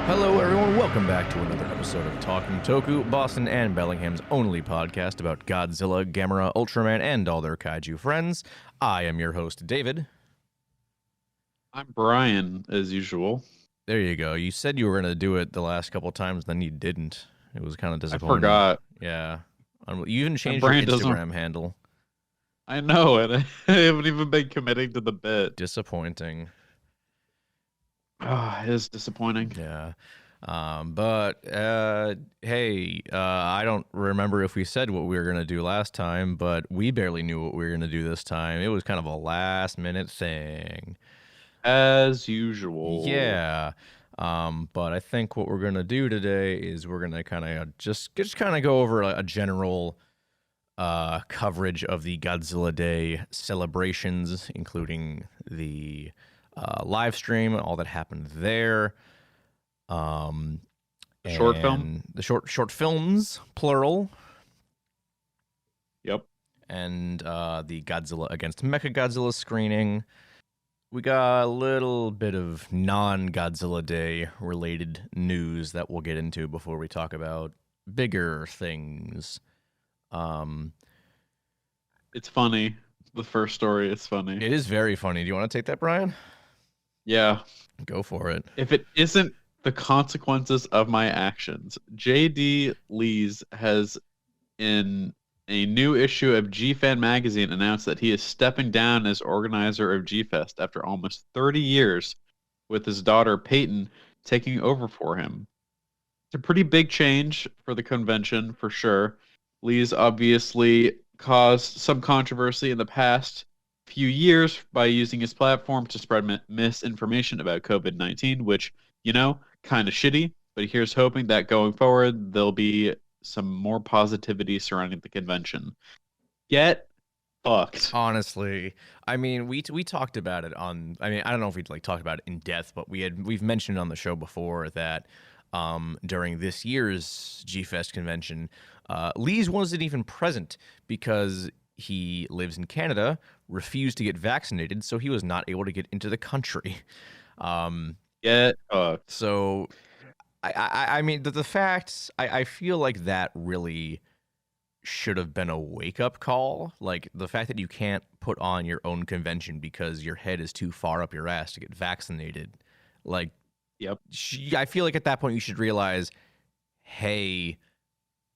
Hello, everyone. Welcome back to another episode of Talking Toku, Boston and Bellingham's only podcast about Godzilla, Gamera, Ultraman, and all their kaiju friends. I am your host, David. I'm Brian, as usual. There you go. You said you were going to do it the last couple times, then you didn't. It was kind of I disappointing. forgot. Yeah. You even changed My your brain doesn't- Instagram handle. I know, and I haven't even been committing to the bit. Disappointing. It is disappointing. Yeah. Hey, I don't remember if we said what we were going to do last time, but we barely knew what we were going to do this time. It was kind of a last minute thing. As usual. Yeah. But I think what we're going to do today is we're going to kind of just kind of go over a general coverage of the Godzilla Day celebrations, including the live stream, all that happened there. The short film? The short films, plural. Yep. And the Godzilla Against Mechagodzilla screening. We got a little bit of non-Godzilla Day related news that we'll get into before we talk about bigger things. It's funny. The first story is funny. It is very funny. Do you want to take that, Brian? Yeah. Go for it. If it isn't the consequences of my actions, J.D. Lees has, in a new issue of G-Fan magazine, announced that he is stepping down as organizer of G-Fest after almost 30 years, with his daughter Peyton taking over for him. It's a pretty big change for the convention, for sure. Lees obviously caused some controversy in the past few years by using his platform to spread misinformation about COVID-19, which, kind of shitty, but here's hoping that going forward, there'll be some more positivity surrounding the convention. Get fucked. Honestly, I mean, we talked about it on. I mean, I don't know if we'd talked about it in depth, but we've mentioned on the show before that during this year's G-Fest convention, Lees wasn't even present because he lives in Canada, refused to get vaccinated, so he was not able to get into the country. Get fucked. So, I mean, the facts, I feel like that really should have been a wake-up call. Like, the fact that you can't put on your own convention because your head is too far up your ass to get vaccinated. Like, Yep. I feel like at that point you should realize, hey,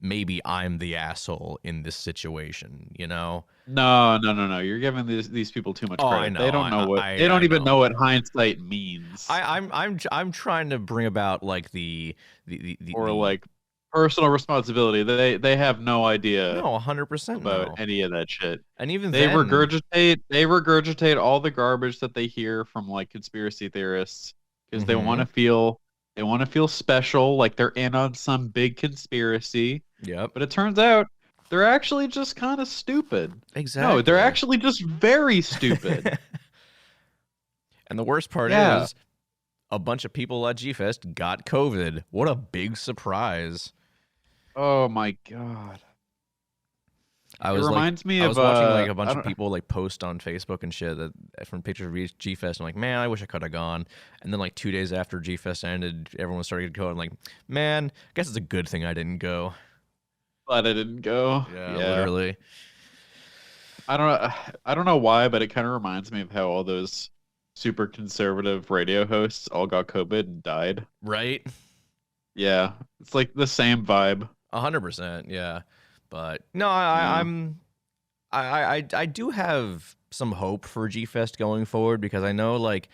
maybe I'm the asshole in this situation, No. You're giving these people too much Oh, credit. I know. They don't know what I they don't even know. know what hindsight means. I'm trying to bring about like the like personal responsibility. They have no idea no 100% about any of that shit. And even They then, regurgitate all the garbage that they hear from like conspiracy theorists because they want to feel special, like they're in on some big conspiracy. Yep. But it turns out they're actually just kind of stupid. Exactly. No, they're actually just very stupid. And the worst part is a bunch of people at G-Fest got COVID. What a big surprise. Oh my god. I was watching like a bunch of people like post on Facebook and shit that from pictures of G-Fest. I'm like, man, I wish I could have gone. And then like 2 days after G-Fest ended, everyone started to go. I'm like, man, I guess it's a good thing I didn't go. Glad I didn't go. Yeah, literally. I don't know why, but it kind of reminds me of how all those super conservative radio hosts all got COVID and died. Right? Yeah, it's like the same vibe. 100%, yeah. But no, I do have some hope for G-Fest going forward because I know like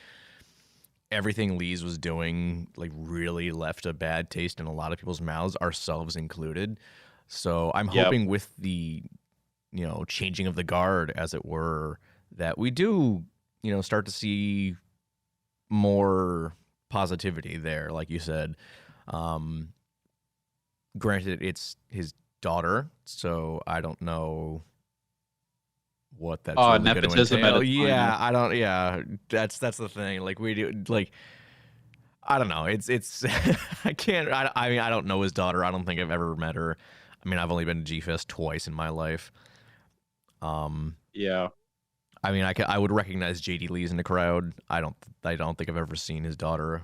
everything Lees was doing like really left a bad taste in a lot of people's mouths, ourselves included. So I'm hoping with the changing of the guard, as it were, that we do start to see more positivity there, like you said. Granted, it's his daughter, so I don't know what that's really nepotism going to entail. at its Yeah, finest. I don't. Yeah, that's the thing. Like we do, like I don't know. It's I can't. I mean, I don't know his daughter. I don't think I've ever met her. I mean, I've only been to G-Fest twice in my life. Yeah. I mean, I would recognize JD Lee's in the crowd. I don't think I've ever seen his daughter.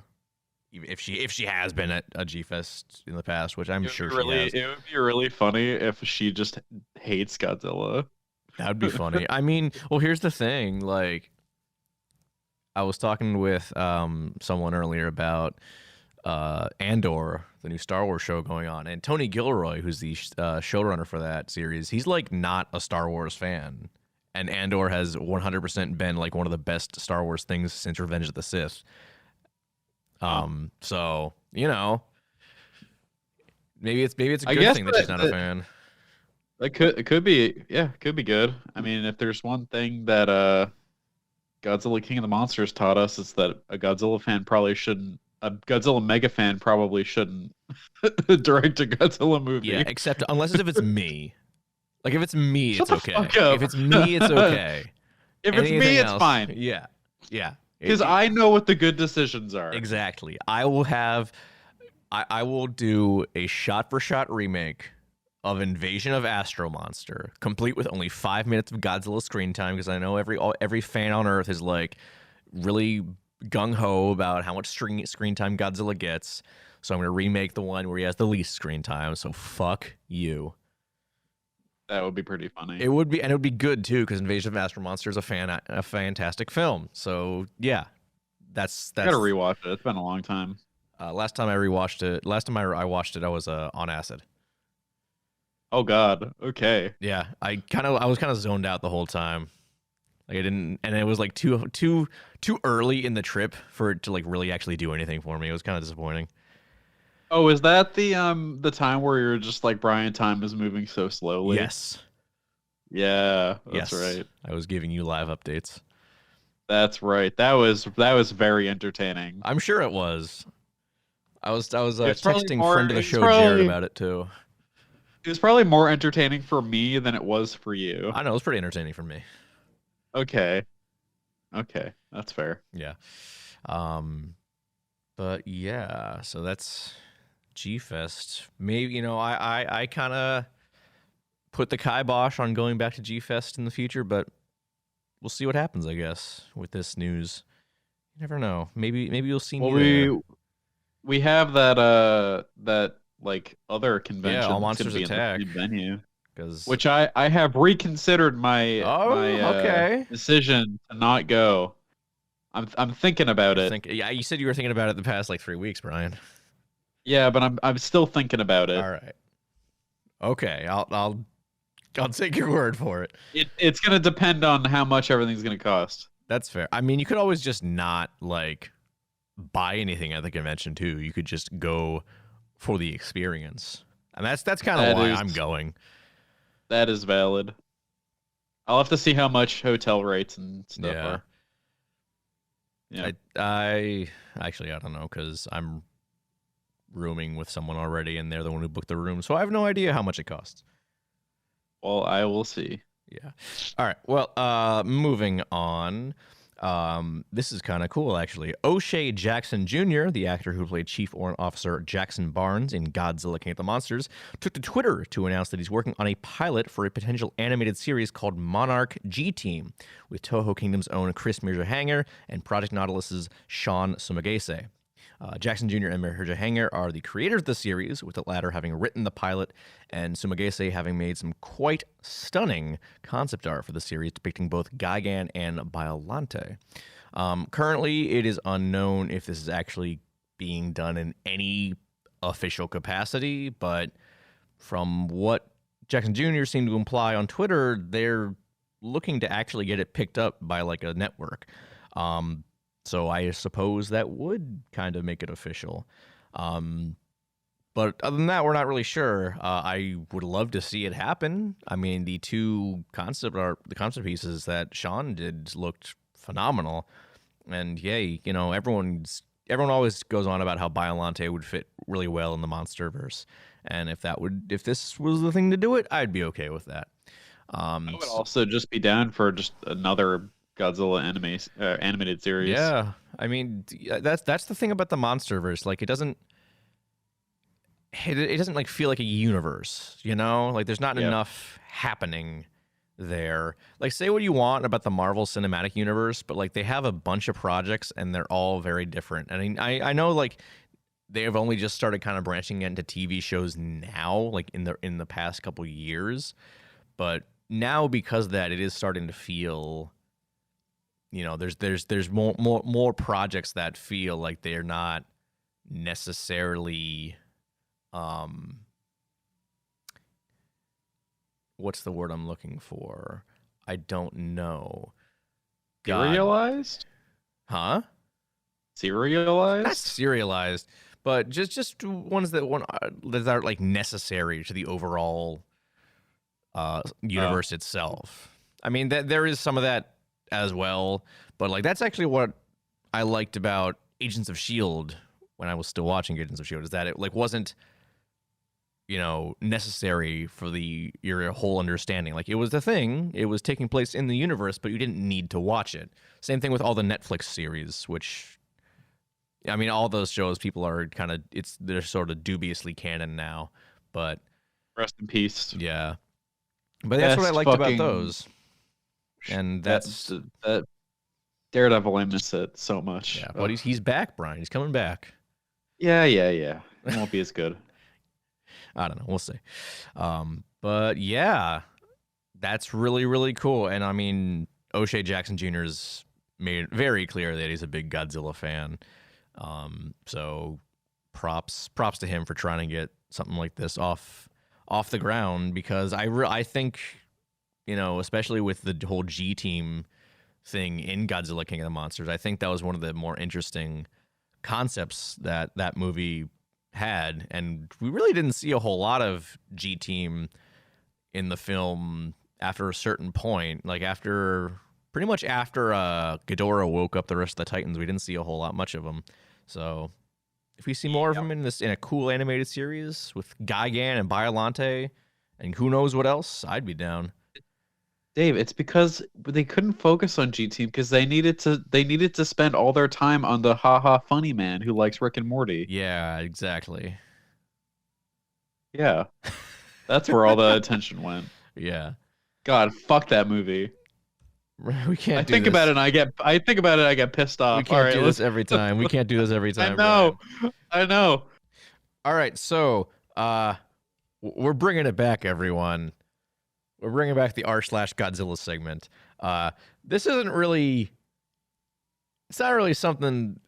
if she has been at a G Fest in the past, which I'm sure she has. It would be really funny if she just hates Godzilla. That would be funny. I mean, well, here's the thing. Like, I was talking with someone earlier about Andor, the new Star Wars show going on, and Tony Gilroy, who's the showrunner for that series, he's like not a Star Wars fan, and Andor has 100% been like one of the best Star Wars things since Revenge of the Sith. So maybe it's a good thing that she's not a fan. It could be good. I mean, if there's one thing that Godzilla King of the Monsters taught us, it's that a Godzilla mega fan probably shouldn't direct a Godzilla movie. Yeah, except unless if it's me. Like if it's me, Shut it's the okay. fuck up. If it's me, it's okay. If it's me, it's fine. Yeah. Because I know what the good decisions are. Exactly. I will do a shot-for-shot remake of Invasion of Astro Monster, complete with only 5 minutes of Godzilla screen time, because I know every fan on Earth is like really gung-ho about how much screen time Godzilla gets. So I'm going to remake the one where he has the least screen time. So fuck you. That would be pretty funny. It would be, and it would be good too, because Invasion of Astro Monster is a fantastic film. So yeah, that's. I gotta rewatch it. It's been a long time. Last time I watched it, I was on acid. Oh God. Okay. Yeah, I was kind of zoned out the whole time. Like I didn't, and it was like too early in the trip for it to like really actually do anything for me. It was kind of disappointing. Oh, is that the time where you're just like, Brian, time is moving so slowly? Yes. Yeah, that's right. I was giving you live updates. That's right. That was very entertaining. I'm sure it was. I was texting more, friend of the show Jared about it too. It was probably more entertaining for me than it was for you. I know, it was pretty entertaining for me. Okay, that's fair. Yeah. But yeah, so that's G-Fest. Maybe, I kind of put the kibosh on going back to G-Fest in the future, but we'll see what happens, I guess, with this news. You never know. Maybe you'll see me there. We have that like other convention. Yeah, All Monsters Attack in the venue. Because which I have reconsidered my decision to not go. I'm thinking about it. Yeah, you said you were thinking about it the past like 3 weeks, Brian. Yeah, but I'm still thinking about it. All right. Okay, I'll take your word for it. It's gonna depend on how much everything's gonna cost. That's fair. I mean, you could always just not like buy anything at the convention too. You could just go for the experience, and that's kind of why I'm going. That is valid. I'll have to see how much hotel rates and stuff are. Yeah. I actually, I don't know, because I'm rooming with someone already, and they're the one who booked the room, so I have no idea how much it costs. Well, I will see. Yeah. All right. Well, moving on. This is kind of cool, actually. O'Shea Jackson Jr., the actor who played Chief Warrant Officer Jackson Barnes in Godzilla King of the Monsters, took to Twitter to announce that he's working on a pilot for a potential animated series called Monarch G-Team, with Toho Kingdom's own Chris Mirzahanger and Project Nautilus's Sean Sumagase. Jackson Jr. and Mirzahanger are the creators of the series, with the latter having written the pilot and Sumagase having made some quite stunning concept art for the series depicting both Gigan and Biollante. Currently, it is unknown if this is actually being done in any official capacity, but from what Jackson Jr. seemed to imply on Twitter, they're looking to actually get it picked up by like a network. So I suppose that would kind of make it official. But other than that, we're not really sure. I would love to see it happen. I mean, the concept pieces that Sean did looked phenomenal. And yay, everyone always goes on about how Biollante would fit really well in the Monsterverse. And if this was the thing to do it, I'd be okay with that. I would also just be down for just another Godzilla animated series. Yeah, I mean that's the thing about the Monsterverse. Like it doesn't like feel like a universe, like there's not enough happening there. Like, say what you want about the Marvel Cinematic Universe, but like they have a bunch of projects and they're all very different. And I know like they have only just started kind of branching into TV shows now, like in the past couple years, but now because of that, it is starting to feel, you know, there's more projects that feel like they're not necessarily what's the word I'm looking for? I don't know. God. Serialized? Huh? Not Serialized? serialized, but just ones that are like necessary to the overall universe itself. I mean, there is some of that as well, but like that's actually what I liked about Agents of S.H.I.E.L.D. when I was still watching Agents of S.H.I.E.L.D. is that it like wasn't, you know, necessary for your whole understanding. Like it was the thing, it was taking place in the universe, but you didn't need to watch it. Same thing with all the Netflix series, which, I mean, all those shows people are kind of, they're sort of dubiously canon now, but Rest in peace. yeah. But that's what I liked about those. And that's that Daredevil. I miss it so much. Yeah, but he's back, Brian. He's coming back. Yeah. It won't be as good. I don't know. We'll see. But yeah, that's really, really cool. And I mean, O'Shea Jackson Jr.'s made it very clear that he's a big Godzilla fan. So props to him for trying to get something like this off the ground, because I think, you know, especially with the whole G team thing in Godzilla King of the Monsters, I think that was one of the more interesting concepts that movie had, and we really didn't see a whole lot of G team in the film after a certain point. Like pretty much after Ghidorah woke up the rest of the Titans, we didn't see a whole lot much of them. So if we see more of them in a cool animated series with Gigan and Biollante and who knows what else, I'd be down. Dave, it's because they couldn't focus on G Team because they needed to spend all their time on the haha funny man who likes Rick and Morty. Yeah, exactly. Yeah. That's where all the attention went. Yeah. God, fuck that movie. We can't I think about it and I get pissed off. We can't do this every time. We can't do this every time. I know. All right, so we're bringing it back, everyone. We're bringing back the r/Godzilla segment. This isn't really... It's not really something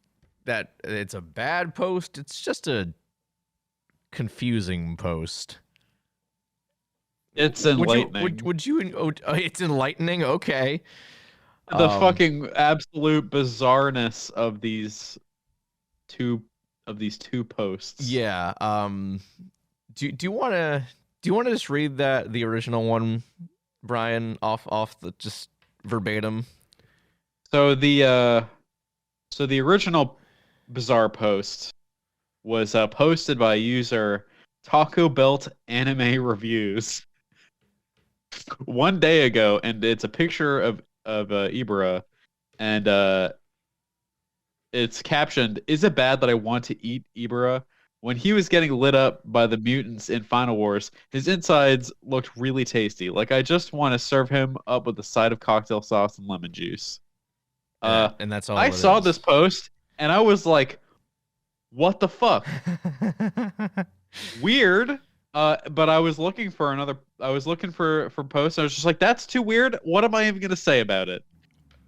that... It's a bad post. It's just a confusing post. It's enlightening. Would you... it's enlightening? Okay. The fucking absolute bizarreness of these two posts. Yeah. Do you want to just read the original one, Brian, off the just verbatim? So the original bizarre post was posted by user Taco Belt Anime Reviews 1 day ago, and it's a picture of Ibra, and it's captioned, "Is it bad that I want to eat Ibra? When he was getting lit up by the mutants in Final Wars, his insides looked really tasty. Like I just want to serve him up with a side of cocktail sauce and lemon juice." And that's all. I saw this post and I was like, "What the fuck?" Weird. But I was looking for posts. And I was just like, "That's too weird. What am I even gonna say about it?"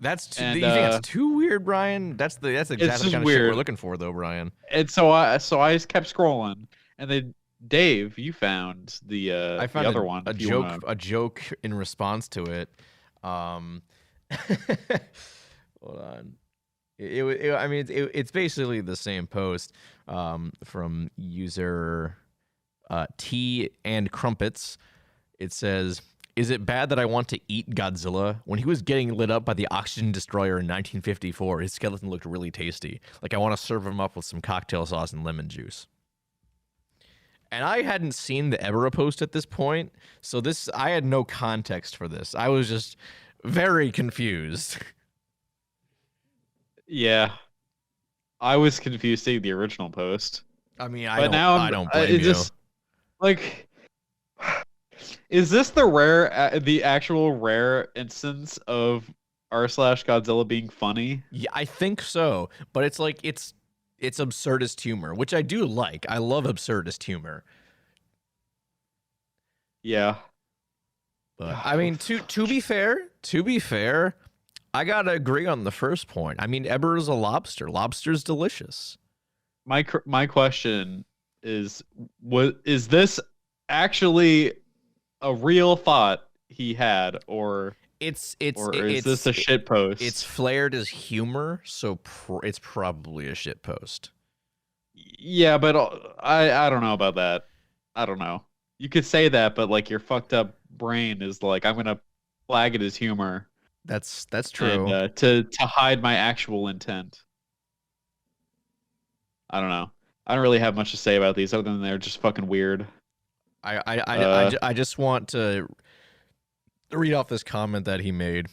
You think that's too weird, Brian? That's exactly the kind of shit we're looking for, though, Brian. And so I just kept scrolling, and then Dave, you found the other one. A joke in response to it. Hold on. It's basically the same post from user Tea and Crumpets. It says, "Is it bad that I want to eat Godzilla? When he was getting lit up by the oxygen destroyer in 1954, his skeleton looked really tasty. Like I want to serve him up with some cocktail sauce and lemon juice." And I hadn't seen the Ebera post at this point, so I had no context for this. I was just very confused. Yeah. I was confused seeing the original post. I mean, I don't blame you. Like, Is this the actual rare instance of r slash Godzilla being funny? Yeah, I think so. But it's like it's absurdist humor, which I do like. I love absurdist humor. Yeah. But I mean, to be fair, I gotta agree on the first point. I mean, Eber is a lobster. Lobster's delicious. My question is, is this actually a real thought he had, or is this a shit post? It's flared as humor, so it's probably a shit post. Yeah, but I don't know about that. I don't know. You could say that, but like your fucked up brain is like, I'm gonna flag it as humor. That's true. And, to hide my actual intent. I don't know. I don't really have much to say about these other than they're just fucking weird. I just want to read off this comment that he made.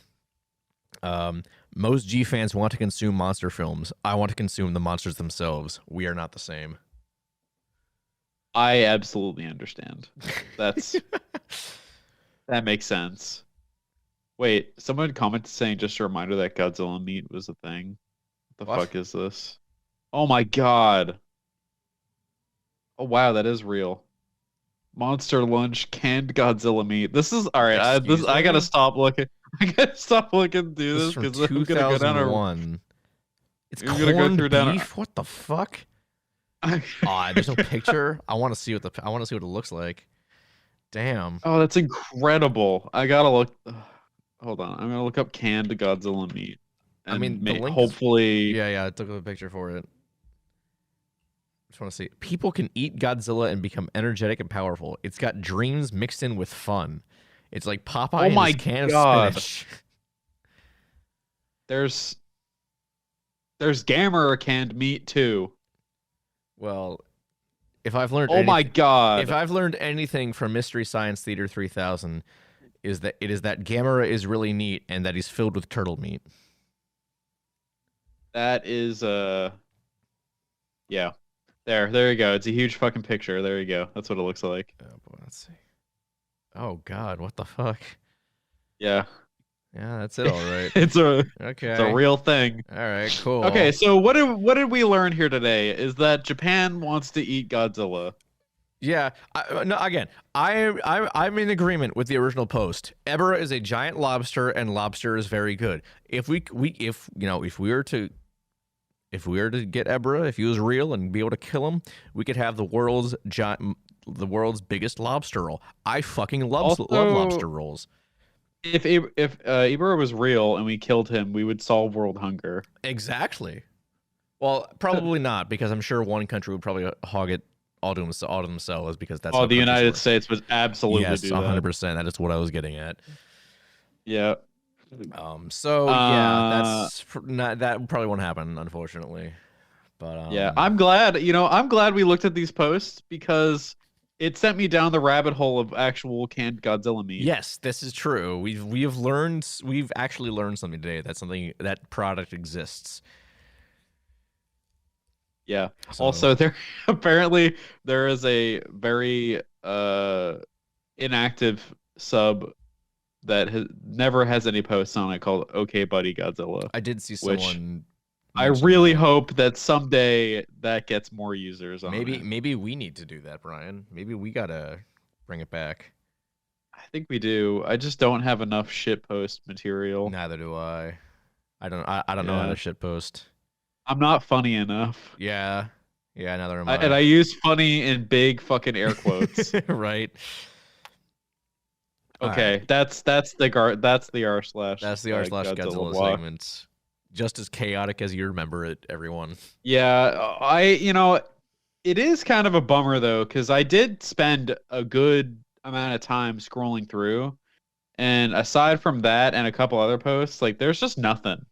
Most G fans want to consume monster films. I want to consume the monsters themselves. We are not the same. I absolutely understand. That makes sense. Wait, someone commented saying just a reminder that Godzilla meat was a thing. What the fuck is this? Oh my god. Oh wow, that is real. Monster Lunch canned Godzilla meat. This is all right. I gotta stop looking. I gotta stop looking through this because I'm gonna go down a. It's corned beef. What the fuck? There's no picture. I want to see what it looks like. Damn. Oh, that's incredible. I gotta look. Hold on. I'm gonna look up canned Godzilla meat. I mean, the link hopefully. Yeah. I took a picture for it. Just want to see. People can eat Godzilla and become energetic and powerful. It's got dreams mixed in with fun. It's like Popeye and his can of spinach. There's Gamera canned meat too. Well, if I've learned if I've learned anything from Mystery Science Theater 3000 is that Gamera is really neat and that he's filled with turtle meat. That is yeah. There you go. It's a huge fucking picture. There you go. That's what it looks like. Oh boy, let's see. Oh god, what the fuck? Yeah. Yeah, that's it. All right. It's a real thing. All right, cool. Okay, so what did we learn here today? Is that Japan wants to eat Godzilla? Yeah. I'm in agreement with the original post. Ebera is a giant lobster, and lobster is very good. If we were to get Ebera, if he was real and be able to kill him, we could have the world's biggest lobster roll. I fucking love lobster rolls. If Ibera was real and we killed him, we would solve world hunger. Exactly. Well, probably not, because I'm sure one country would probably hog it all to themselves, because that's the United States would absolutely do that. 100%. That is what I was getting at. Yeah. So yeah, that probably won't happen, unfortunately. But yeah, I'm glad we looked at these posts, because it sent me down the rabbit hole of actual canned Godzilla meat. Yes, this is true. We've actually learned something today. That product exists. Yeah. So. Also, apparently there is a very inactive sub that never has any posts on it called Okay Buddy Godzilla. I did see someone. I really hope that someday that gets more users on it. Maybe we need to do that, Brian. Maybe we gotta bring it back. I think we do. I just don't have enough shitpost material. Neither do I. I don't know how to shitpost. I'm not funny enough. Yeah. Neither am I. And I use funny in big fucking air quotes. Right. Okay, right. That's the r slash. That's the r slash Godzilla segment. Just as chaotic as you remember it, everyone. Yeah, it is kind of a bummer though, because I did spend a good amount of time scrolling through, and aside from that and a couple other posts, like there's just nothing.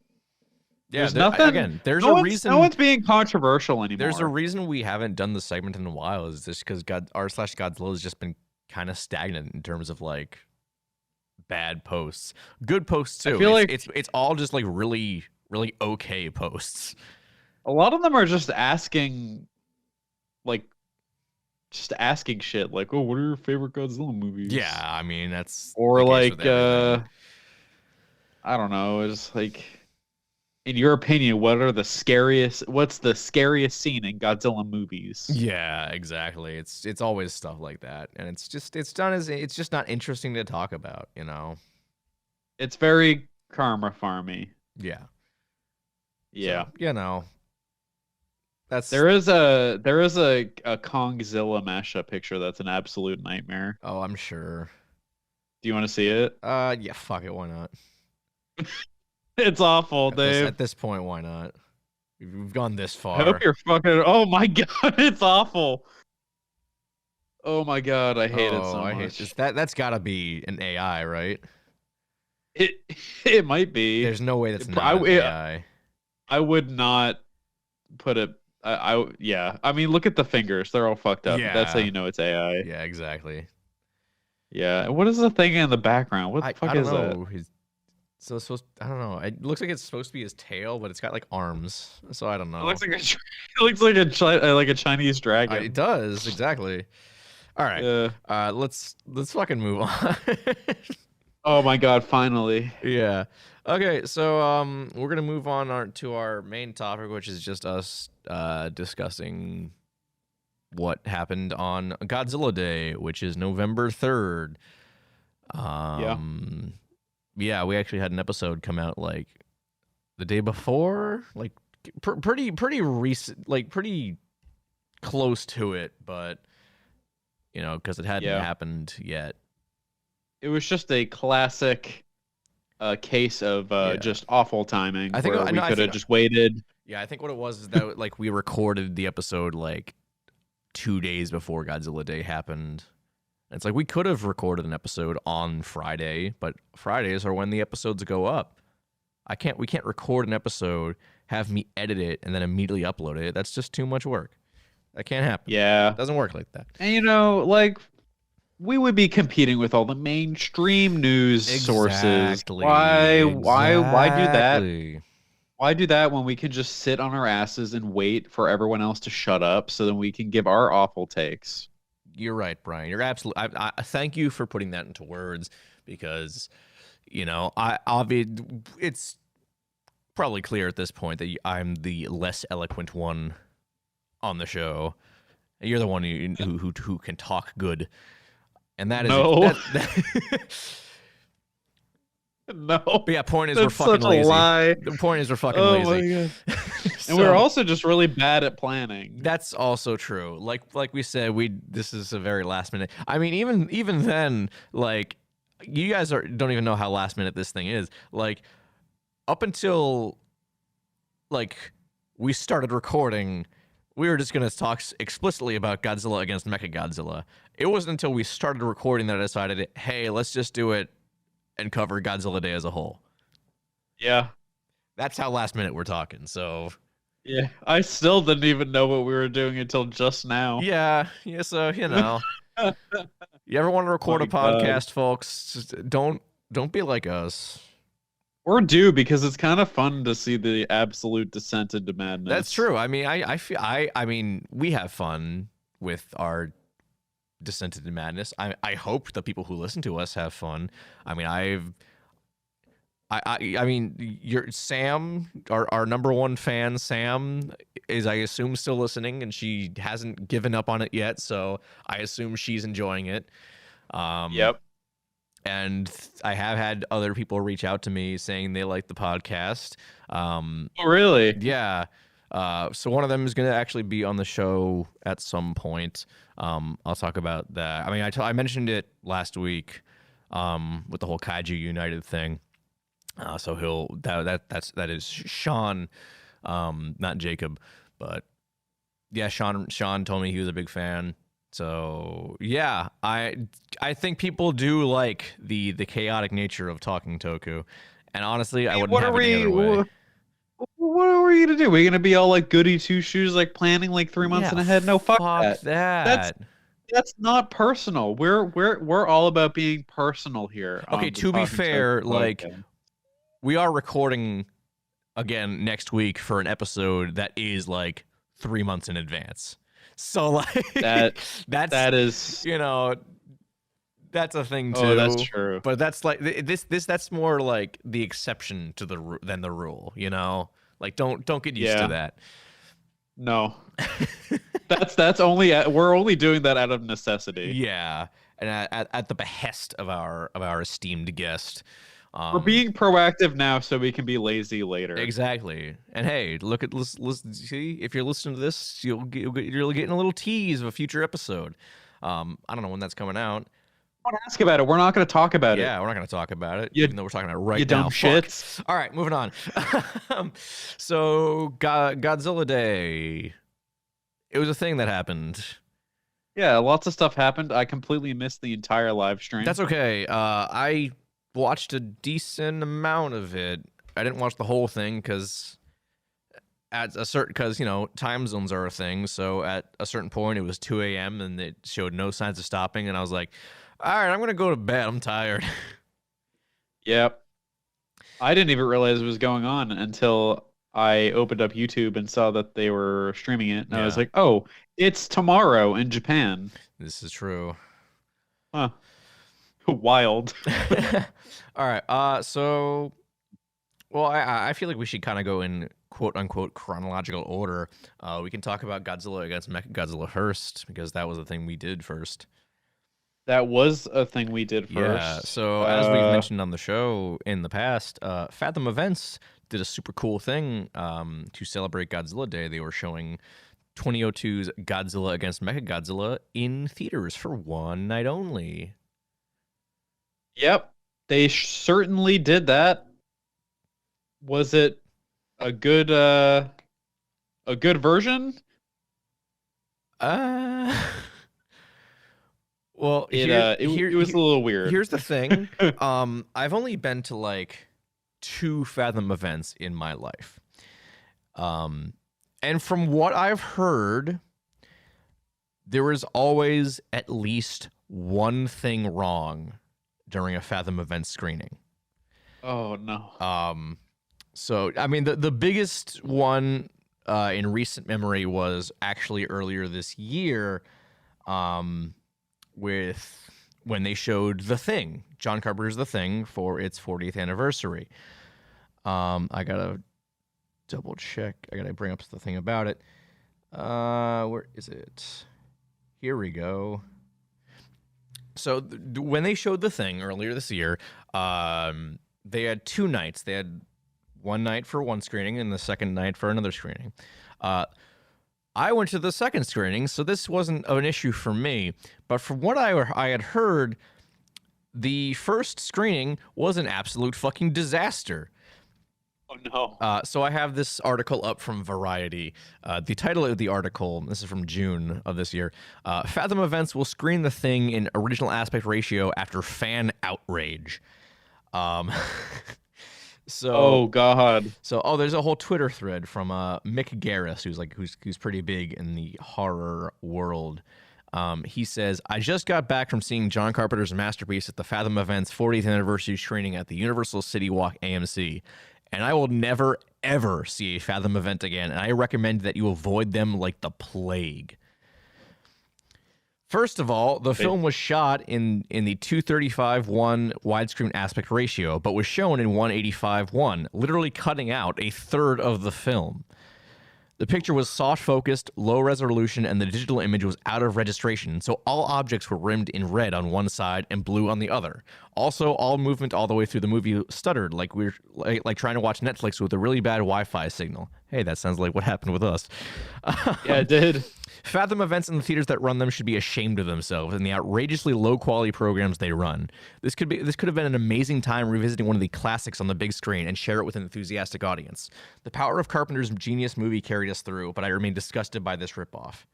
Yeah, there's nothing. Again, there's a reason. No one's being controversial anymore. There's a reason we haven't done the segment in a while. Is just because r slash Godzilla has just been kind of stagnant in terms of like bad posts. Good posts too. I feel like it's all just like really okay posts. A lot of them are just asking like just asking shit like, "Oh, what are your favorite Godzilla movies?" Yeah, I mean that's Or the case with like, everything. I don't know, it's like, in your opinion, what's the scariest scene in Godzilla movies? Yeah, exactly. It's always stuff like that, and it's just not interesting to talk about, you know. It's very karma farmy. Yeah. Yeah. So you know that's There is a Kongzilla mashup picture that's an absolute nightmare. oh I'm sure. Do you want to see it? Yeah, fuck it, why not? It's awful, Dave. At this point, why not? We've gone this I hope far. you're fucking. Oh my god, it's awful. Oh my god, I hate it Oh, so I hate much. this. That's got to be an AI, right? It it might be. There's no way that's It, not an AI. I would not put it. Yeah. I mean, look at the fingers; they're all fucked up. That's how Yeah. you know it's AI. Yeah, exactly. Yeah. And what is the thing in the background? What the fuck I don't is that? know. So it's supposed I don't know. It looks like it's supposed to be his tail, but it's got like arms. So I don't It know. looks like it looks like a Chinese dragon. It does exactly. All right. Yeah. Let's fucking move on. Oh my god! Finally. Yeah. Okay. So we're gonna move on to our main topic, which is just us discussing what happened on Godzilla Day, which is November 3rd. Yeah, we actually had an episode come out like the day before, like pretty recent, like pretty close to it, but you know, because it hadn't happened yet. It was just a classic case of just awful timing. I think where we could have just waited. Yeah, I think what it was is that like we recorded the episode like 2 days before Godzilla Day happened. And it's like we could have recorded an episode on Friday, but Fridays are when the episodes go up. We can't record an episode, have me edit it, and then immediately upload it. That's just too much work. That can't happen. Yeah. It doesn't work like that. And you know, like, we would be competing with all the mainstream news sources. Why do that? Why do that when we can just sit on our asses and wait for everyone else to shut up so then we can give our awful takes? You're right, Brian. You're absolutely. I thank you for putting that into words because, you know, it's probably clear at this point that I'm the less eloquent one on the show. You're the one who can talk good, and that is no. No. But yeah, point is we're fucking lazy. Lie. The point is we're fucking lazy. My God. So, and we're also just really bad at planning. That's also true. Like we said, this is a very last minute. I mean, even then, like you guys don't even know how last minute this thing is. Like up until like we started recording, we were just gonna talk explicitly about Godzilla Against Mechagodzilla. It wasn't until we started recording that I decided, hey, let's just do it and cover Godzilla Day as a whole. Yeah. That's how last minute we're talking. So yeah, I still didn't even know what we were doing until just now. Yeah, so you know. You ever want to record a podcast, folks? Just don't be like us. Or do, because it's kind of fun to see the absolute descent into madness. That's true. I mean, I mean, we have fun with our descent into madness. I hope the people who listen to us have fun. I mean, I mean, Sam, our number one fan, Sam, is, I assume, still listening, and she hasn't given up on it yet, so I assume she's enjoying it. Yep. And I have had other people reach out to me saying they like the podcast. Oh, really? Yeah. So one of them is going to actually be on the show at some point. I'll talk about that. I mean, I mentioned it last week with the whole Kaiju United thing. So that is Sean, not Jacob, but yeah, Sean told me he was a big fan. So yeah, I think people do like the chaotic nature of talking Toku, and honestly, I wouldn't have it any other way. What are we gonna do? We're gonna be all like goody two shoes, like planning like 3 months in ahead? No, fuck that. That's not personal. We're all about being personal here. Okay, to be fair, like we are recording again next week for an episode that is like 3 months in advance. So like that is that's a thing too. Oh, that's true. But that's like that's more like the exception to than the rule, Like don't get used to that. No. That's only we're only doing that out of necessity. Yeah, and at the behest of our esteemed guest. We're being proactive now so we can be lazy later. Exactly. And hey, listen, see, if you're listening to this, you're getting a little tease of a future episode. I don't know when that's coming out. Don't ask about it. We're not going to talk about it. Yeah, we're not going to talk about it, even though we're talking about it right now. You dumb shits. All right, moving on. So, Godzilla Day. It was a thing that happened. Yeah, lots of stuff happened. I completely missed the entire live stream. That's okay. I watched a decent amount of it. I didn't watch the whole thing because time zones are a thing. So at a certain point, it was 2 a.m. and it showed no signs of stopping. And I was like, all right, I'm going to go to bed. I'm tired. Yep. I didn't even realize it was going on until I opened up YouTube and saw that they were streaming it. And I was like, oh, it's tomorrow in Japan. This is true. Huh. Wild. All right. So, well, I feel like we should kind of go in quote unquote chronological order. We can talk about Godzilla Against Mechagodzilla first because that was the thing we did first. That was a thing we did first. Yeah. So as we've mentioned on the show in the past, Fathom Events did a super cool thing to celebrate Godzilla Day. They were showing 2002's Godzilla Against Mechagodzilla in theaters for one night only. Yep, they certainly did that. Was it a good version? Well, it was a little weird. Here's the thing. I've only been to like 2 Fathom events in my life. And from what I've heard, there is always at least one thing wrong during a Fathom event screening. Oh no. So I mean the biggest one in recent memory was actually earlier this year, with when they showed The Thing, John Carpenter's The Thing, for its 40th anniversary. I gotta double check. I gotta bring up the thing about it. Where is it? Here we go. So when they showed The Thing earlier this year, they had 2 nights. They had one night for one screening and the second night for another screening. I went to the second screening, so this wasn't an issue for me. But from what I had heard, the first screening was an absolute fucking disaster. Oh, no. So I have this article up from Variety. The title of the article, this is from June of this year, Fathom Events will screen The Thing in original aspect ratio after fan outrage. So, oh God. So there's a whole Twitter thread from Mick Garris, who's pretty big in the horror world. He says, I just got back from seeing John Carpenter's masterpiece at the Fathom Events 40th anniversary screening at the Universal City Walk AMC, and I will never ever see a Fathom event again, and I recommend that you avoid them like the plague. First of all, the film was shot in the 235:1 widescreen aspect ratio, but was shown in 185:1, literally cutting out a third of the film. The picture was soft-focused, low resolution, and the digital image was out of registration, so all objects were rimmed in red on one side and blue on the other. Also, all movement all the way through the movie stuttered, like we're like trying to watch Netflix with a really bad Wi-Fi signal. Hey, that sounds like what happened with us. Yeah, it did. Fathom events in the theaters that run them should be ashamed of themselves and the outrageously low-quality programs they run. This could have been an amazing time revisiting one of the classics on the big screen and share it with an enthusiastic audience. The power of Carpenter's genius movie carried us through, but I remain disgusted by this ripoff.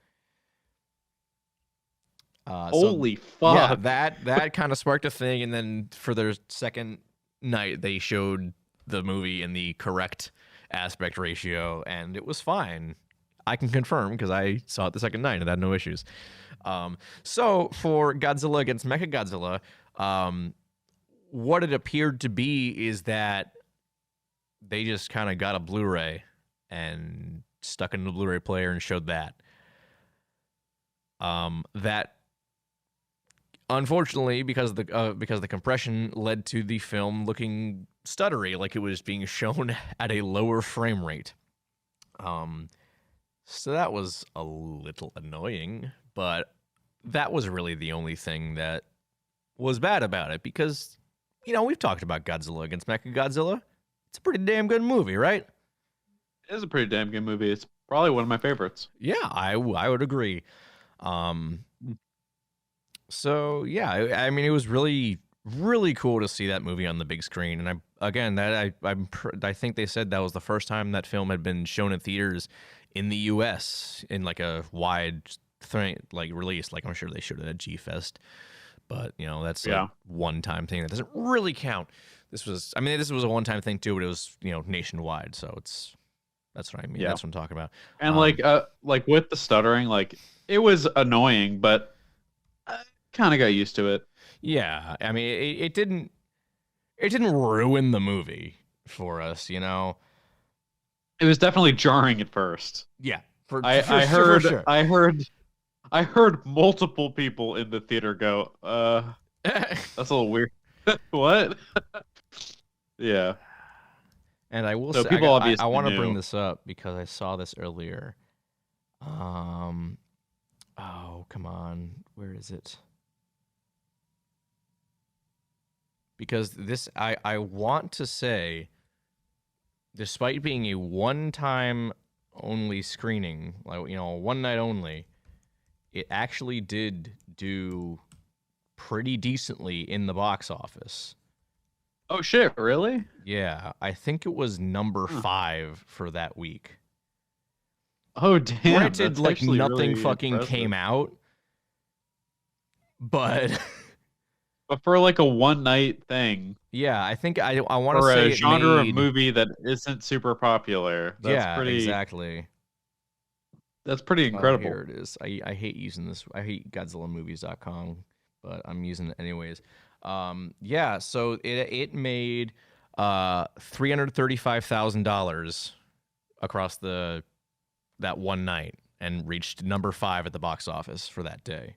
Holy fuck! Yeah, that kind of sparked a thing, and then for their second night, they showed the movie in the correct aspect ratio, and it was fine. I can confirm because I saw it the second night and had no issues. So for Godzilla Against Mechagodzilla, what it appeared to be is that they just kind of got a Blu-ray and stuck it in the Blu-ray player and showed that. That unfortunately, because the compression led to the film looking stuttery, like it was being shown at a lower frame rate. So that was a little annoying, but that was really the only thing that was bad about it, because, we've talked about Godzilla Against Mechagodzilla. It's a pretty damn good movie, right? It is a pretty damn good movie. It's probably one of my favorites. Yeah, I would agree. So yeah, I mean, it was really, really cool to see that movie on the big screen. And I think they said that was the first time that film had been shown in theaters in the U.S. in like a wide thing, like release. Like I'm sure they showed it at G-Fest, but that's a one-time thing that doesn't really count. This was a one-time thing too, but it was nationwide, so that's what I mean. Yeah. That's what I'm talking about. And like with the stuttering, like it was annoying, but I kind of got used to it. Yeah, I mean, it didn't ruin the movie for us, It was definitely jarring at first. Yeah, I heard multiple people in the theater go, that's a little weird. What? Yeah. And I will say, people obviously I want to bring this up because I saw this earlier. Oh, come on. Where is it? Because this, I want to say, despite being a one-time only screening, like, one night only, it actually did do pretty decently in the box office. Oh shit, really? Yeah, I think it was number 5 for that week. Oh damn. Granted, like nothing really fucking impressive. Came out, but but for like a one night thing. Yeah, I think I want to say for a genre of movie that isn't super popular. That's pretty exactly. That's pretty incredible. Here it is. I hate using this. I hate GodzillaMovies.com, but I'm using it anyways. Yeah, so it made $335,000 across that one night and reached number 5 at the box office for that day,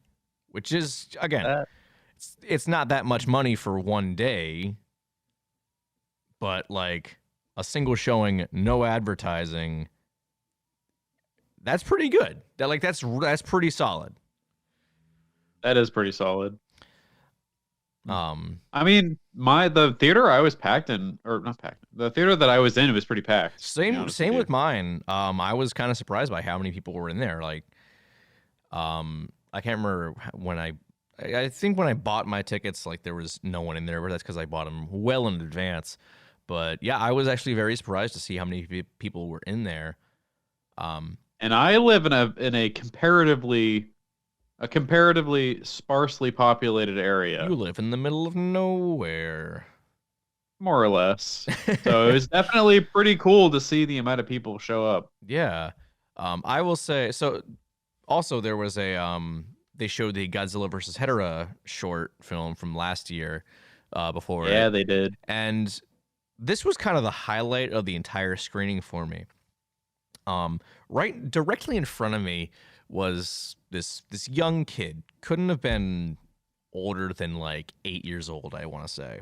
which is, again, it's not that much money for one day, but like a single showing, no advertising, that's pretty good. That's pretty solid. That is pretty solid. I mean, the theater I was packed in, or not packed, the theater that I was in, it was pretty packed. Same with mine. I was kind of surprised by how many people were in there. Like, I can't remember when I think when I bought my tickets, like there was no one in there, but that's because I bought them well in advance. But yeah, I was actually very surprised to see how many people were in there. And I live in a comparatively sparsely populated area. You live in the middle of nowhere. More or less. So it was definitely pretty cool to see the amount of people show up. Yeah. I will say, so also there was they showed the Godzilla vs. Hedorah short film from last year before. Yeah, they did. And this was kind of the highlight of the entire screening for me. Right directly in front of me was this young kid. Couldn't have been older than like 8 years old, I want to say.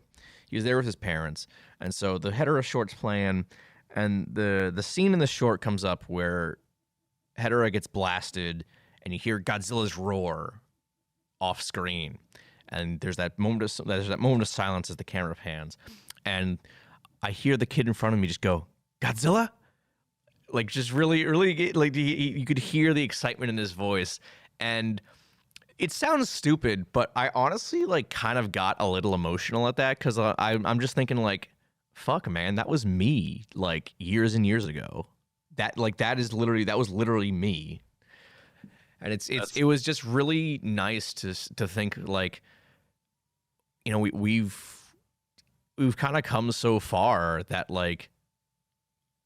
He was there with his parents. And so the Hedorah short's playing, and the scene in the short comes up where Hedorah gets blasted and you hear Godzilla's roar off screen. And there's that moment of silence as the camera pans. And I hear the kid in front of me just go, "Godzilla?" Like, just really, really, like, you could hear the excitement in his voice. And it sounds stupid, but I honestly, like, kind of got a little emotional at that, because I'm just thinking, like, fuck, man, that was me, like, years and years ago. That was literally me. And it was just really nice to think, like, we've kind of come so far that, like,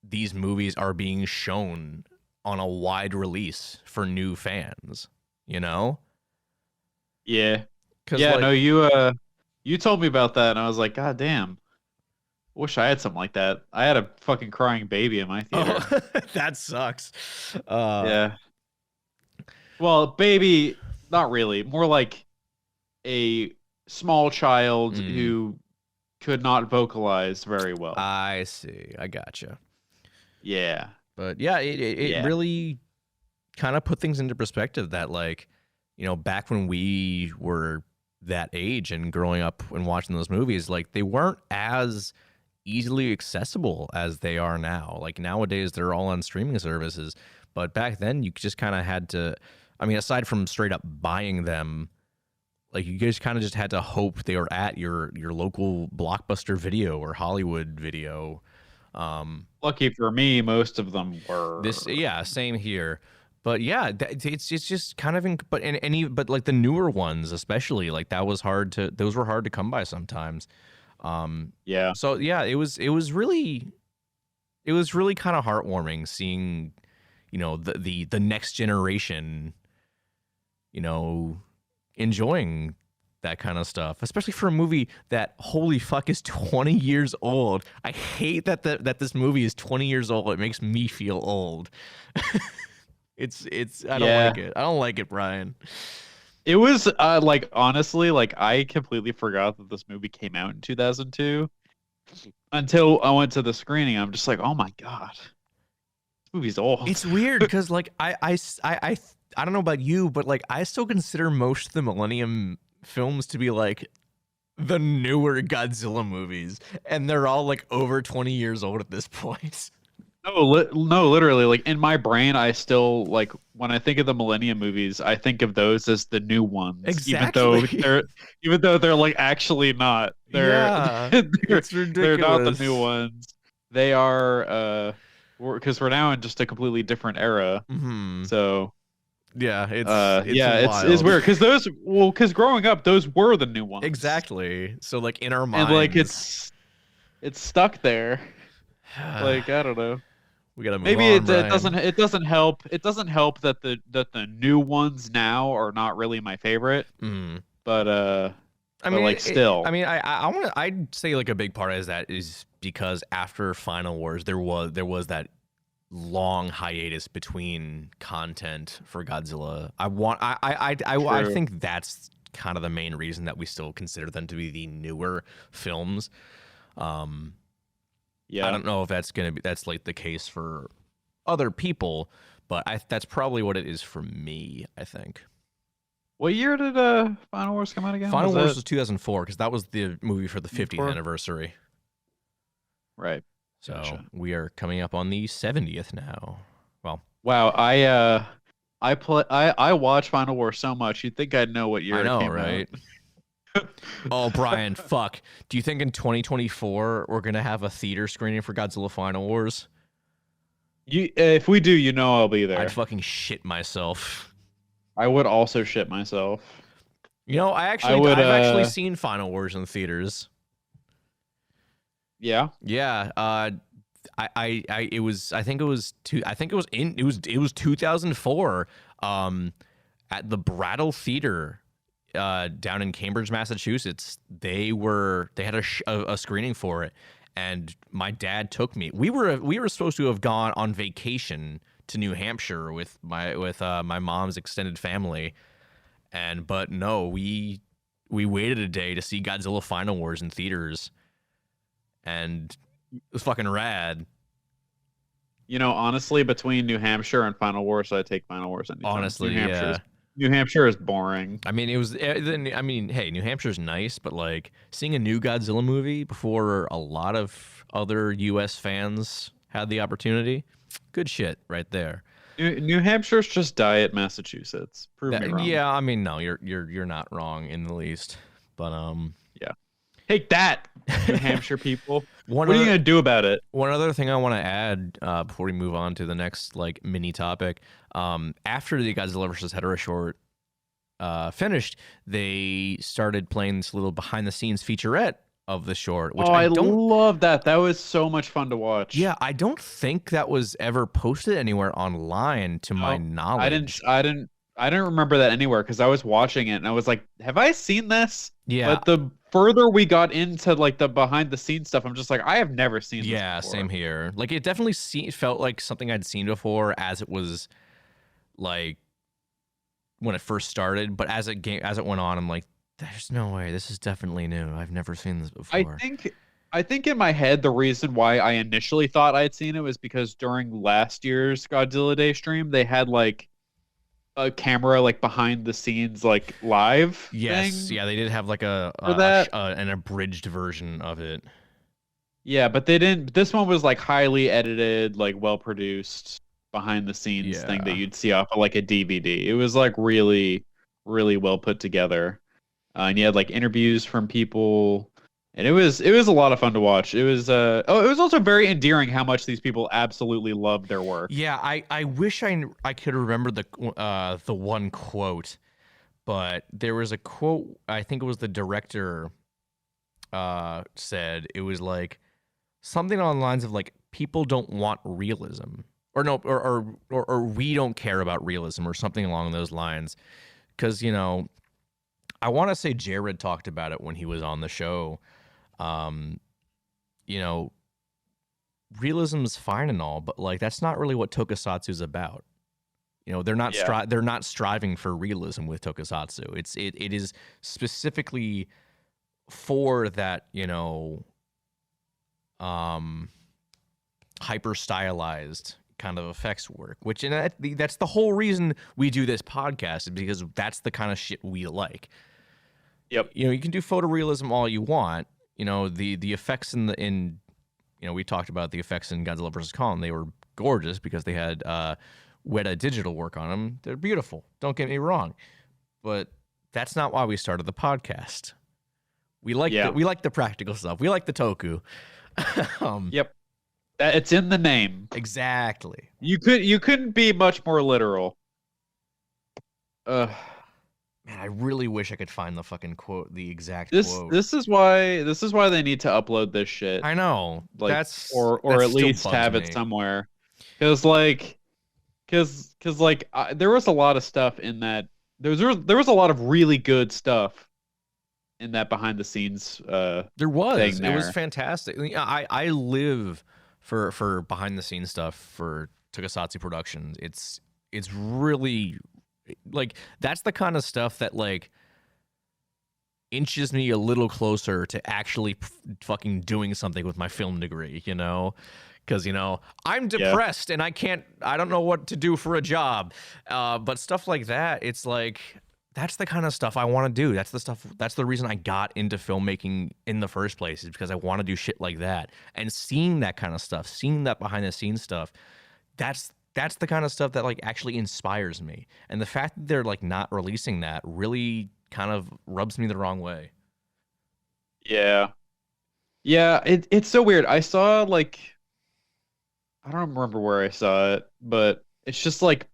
these movies are being shown on a wide release for new fans, Yeah. Yeah, like, no, you told me about that, and I was like, God damn. Wish I had something like that. I had a fucking crying baby in my theater. That sucks. Yeah. Well, baby not really, more like a small child who could not vocalize very well. I see. I gotcha. Yeah. But yeah, it really kind of put things into perspective that, like, you know, back when we were that age and growing up and watching those movies, like, they weren't as easily accessible as they are now. Like, nowadays they're all on streaming services, but back then you just kind of had to, I mean, aside from straight up buying them, like, you guys kind of just had to hope they were at your local Blockbuster Video or Hollywood Video. Lucky for me, most of them were. Same here. But yeah, it's just kind of but like the newer ones especially, like those were hard to come by sometimes. Yeah. So yeah, it was really kind of heartwarming seeing, you know, the next generation, you know, enjoying that kind of stuff, especially for a movie that, holy fuck, is 20 years old. I hate that this movie is 20 years old. It makes me feel old. It's I don't like it. I don't like it, Brian. It was like, honestly, like, I completely forgot that this movie came out in 2002 until I went to the screening. I'm just like, oh my god, this movie's old. It's weird because, like, I don't know about you, but, like, I still consider most of the Millennium films to be like the newer Godzilla movies, and they're all like over 20 years old at this point. No, literally, like, in my brain, I still, like, when I think of the Millennium movies, I think of those as the new ones. Exactly. Even though they're like actually not. It's ridiculous. They're not the new ones. They are because we're now in just a completely different era. Mm-hmm. So yeah, it's it's weird because growing up, those were the new ones. Exactly. So, like, in our minds, and, like, it's stuck there. Like, I don't know. We gotta move Maybe on, it Brian. doesn't help. It doesn't help that the new ones now are not really my favorite. But I mean, like, still. I'd say, like, a big part of that is because after Final Wars, there was that long hiatus between content for Godzilla. I think that's kind of the main reason that we still consider them to be the newer films. Yeah. I don't know if that's like the case for other people, but that's probably what it is for me, I think. What year did Final Wars come out again? Final Wars was 2004, because that was the movie for the 50th anniversary. Right. So gotcha. We are coming up on the 70th now. Well, wow, I watch Final Wars so much, you'd think I'd know what year I know, it came right? out. Oh, Brian, fuck. Do you think in 2024 we're going to have a theater screening for Godzilla Final Wars? If we do, you know I'll be there. I'd fucking shit myself. I would also shit myself. You know, I've actually seen Final Wars in theaters. Yeah. Yeah. It was 2004 at the Brattle Theater down in Cambridge, Massachusetts. They had a screening for it, and my dad took me. We were supposed to have gone on vacation to New Hampshire with my mom's extended family, but no, we waited a day to see Godzilla Final Wars in theaters, and it was fucking rad. You know, honestly, between New Hampshire and Final Wars, I'd take Final Wars anytime. Honestly, New Hampshire is boring. I mean, hey, New Hampshire's nice, but, like, seeing a new Godzilla movie before a lot of other U.S. fans had the opportunity, good shit right there. New Hampshire's just diet Massachusetts. Prove me wrong. Yeah, I mean, no, you're not wrong in the least, but yeah. Take that, New Hampshire people. What are you gonna do about it? One other thing I want to add before we move on to the next, like, mini topic. After the Godzilla vs. Hedorah short finished, they started playing this little behind the scenes featurette of the short, which I love that. That was so much fun to watch. Yeah, I don't think that was ever posted anywhere online, to my knowledge. I didn't remember that anywhere, because I was watching it and I was like, have I seen this? Yeah. But the further we got into, like, the behind the scenes stuff, I'm just like, I have never seen this before. Same here. Like, it definitely felt like something I'd seen before, as it was, like, when it first started, but as it went on, I'm like, there's no way. This is definitely new. I've never seen this before. I think in my head the reason why I initially thought I'd seen it was because during last year's Godzilla Day stream they had like a camera like behind the scenes like live Yes, thing yeah, they did have like for that. an abridged version of it. Yeah, but they didn't. This one was like highly edited, like well produced behind the scenes thing that Yeah. you'd see off of like a DVD. It was like really, really well put together, and you had like interviews from people, and it was a lot of fun to watch. It was it was also very endearing how much these people absolutely loved their work. Yeah, I wish I could remember the one quote, but there was a quote, I think it was the director said, it was like something on the lines of like, people don't want realism, or no, or we don't care about realism, or something along those lines. Because, you know, I want to say Jared talked about it when he was on the show. You know, realism's fine and all, but like that's not really what Tokusatsu's about. You know, they're not they're not striving for realism with Tokusatsu. It is specifically for that, you know, hyper stylized kind of effects work, which, and that's the whole reason we do this podcast, is because that's the kind of shit we like. Yep. You know, you can do photorealism all you want. You know, the effects in you know, we talked about the effects in Godzilla vs. Kong. They were gorgeous because they had Weta digital work on them. They're beautiful. Don't get me wrong, but that's not why we started the podcast. We like the practical stuff. We like the Toku. Yep. It's in the name. Exactly. You couldn't be much more literal. Man, I really wish I could find the fucking quote, the exact quote. This is why they need to upload this shit. I know. Like, that's or that at least have it somewhere. Cuz there was a lot of stuff in that. There was a lot of really good stuff in that behind the scenes there was. Thing there. It was fantastic. I live for behind the scenes stuff for Tokusatsu Productions. It's really, like, that's the kind of stuff that like inches me a little closer to actually fucking doing something with my film degree, you know? Because, you know, I'm depressed and I don't know what to do for a job. But stuff like that, it's like, that's the kind of stuff I want to do. That's the reason I got into filmmaking in the first place, is because I want to do shit like that. And seeing that kind of stuff, seeing that behind the scenes stuff, that's the kind of stuff that like actually inspires me. And the fact that they're like not releasing that really kind of rubs me the wrong way. Yeah. Yeah, it's so weird. I saw like, I don't remember where I saw it, but it's just like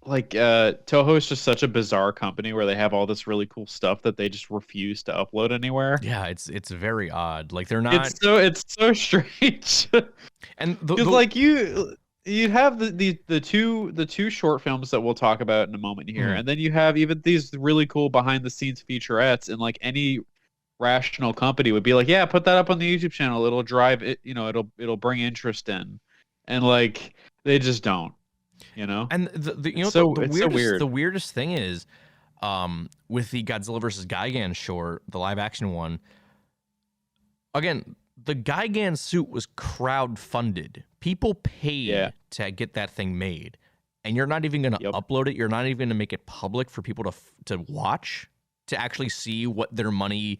Toho is just such a bizarre company where they have all this really cool stuff that they just refuse to upload anywhere. Yeah, it's very odd. Like, they're not. It's so strange. And because like you have the two short films that we'll talk about in a moment here, and then you have even these really cool behind the scenes featurettes, and like any rational company would be like, yeah, put that up on the YouTube channel. It'll drive it. You know, it'll bring interest in, and like they just don't. You know, and the weirdest thing is, with the Godzilla vs. Gigan short, the live action one. Again, the Gigan suit was crowd-funded. People paid to get that thing made, and you're not even going to upload it. You're not even going to make it public for people to watch, to actually see what their money,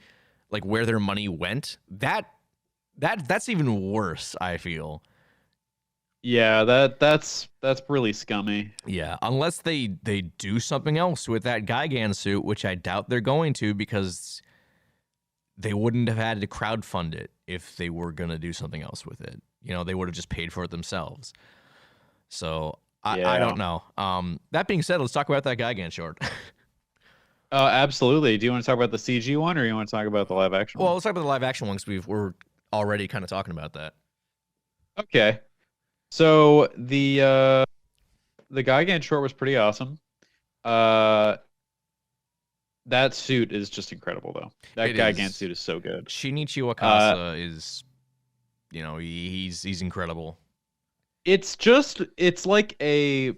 like where their money went. That's even worse, I feel. Yeah, that's really scummy. Yeah, unless they do something else with that Gigan suit, which I doubt they're going to, because they wouldn't have had to crowdfund it if they were going to do something else with it. You know, they would have just paid for it themselves. So I don't know. That being said, let's talk about that Gigan short. Absolutely. Do you want to talk about the CG one, or you want to talk about the live action one? Well, let's talk about the live action one, because we're already kind of talking about that. Okay. So the Gigan short was pretty awesome. That suit is just incredible, though. That Gigan suit is so good. Shinichi Wakasa is, you know, he's incredible. It's like a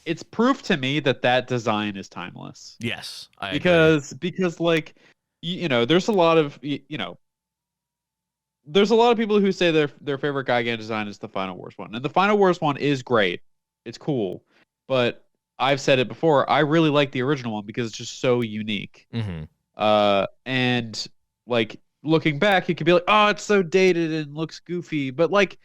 it's proof to me that design is timeless. Yes, I agree. Because like there's a lot of there's a lot of people who say their favorite Gigan design is the Final Wars one, and the Final Wars one is great. It's cool, but I've said it before. I really like the original one because it's just so unique. Mm-hmm. And like looking back, you could be like, oh, it's so dated and looks goofy, but like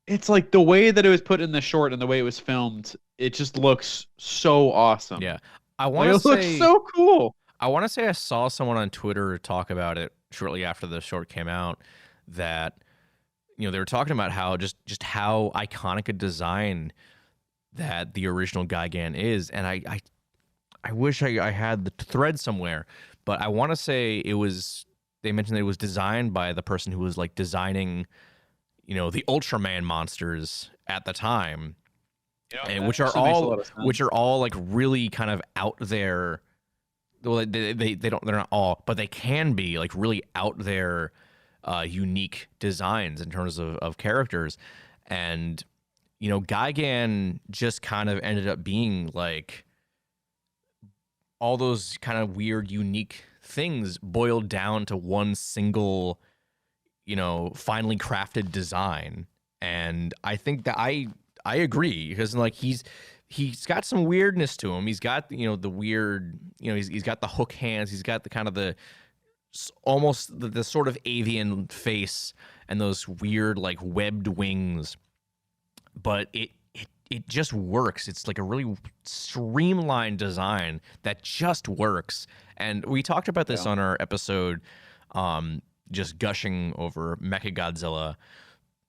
it's like the way that it was put in the short and the way it was filmed, it just looks so awesome. Yeah, I want Like, to it looks say so cool. I want to say I saw someone on Twitter talk about it shortly after the short came out that they were talking about how just how iconic a design that the original Gigan is, and I wish I had the thread somewhere, but I want to say they mentioned that it was designed by the person who was like designing the Ultraman monsters at the time, and which are all like really kind of out there. Well, they're not all, but they can be like really out there, unique designs in terms of characters, and Gigan just kind of ended up being like all those kind of weird, unique things boiled down to one single, finely crafted design, and I think that I agree because like he's got some weirdness to him. He's got the weird he's got the hook hands. He's got the kind of the almost the sort of avian face and those weird like webbed wings. But it just works. It's like a really streamlined design that just works. And we talked about this on our episode, just gushing over Mechagodzilla.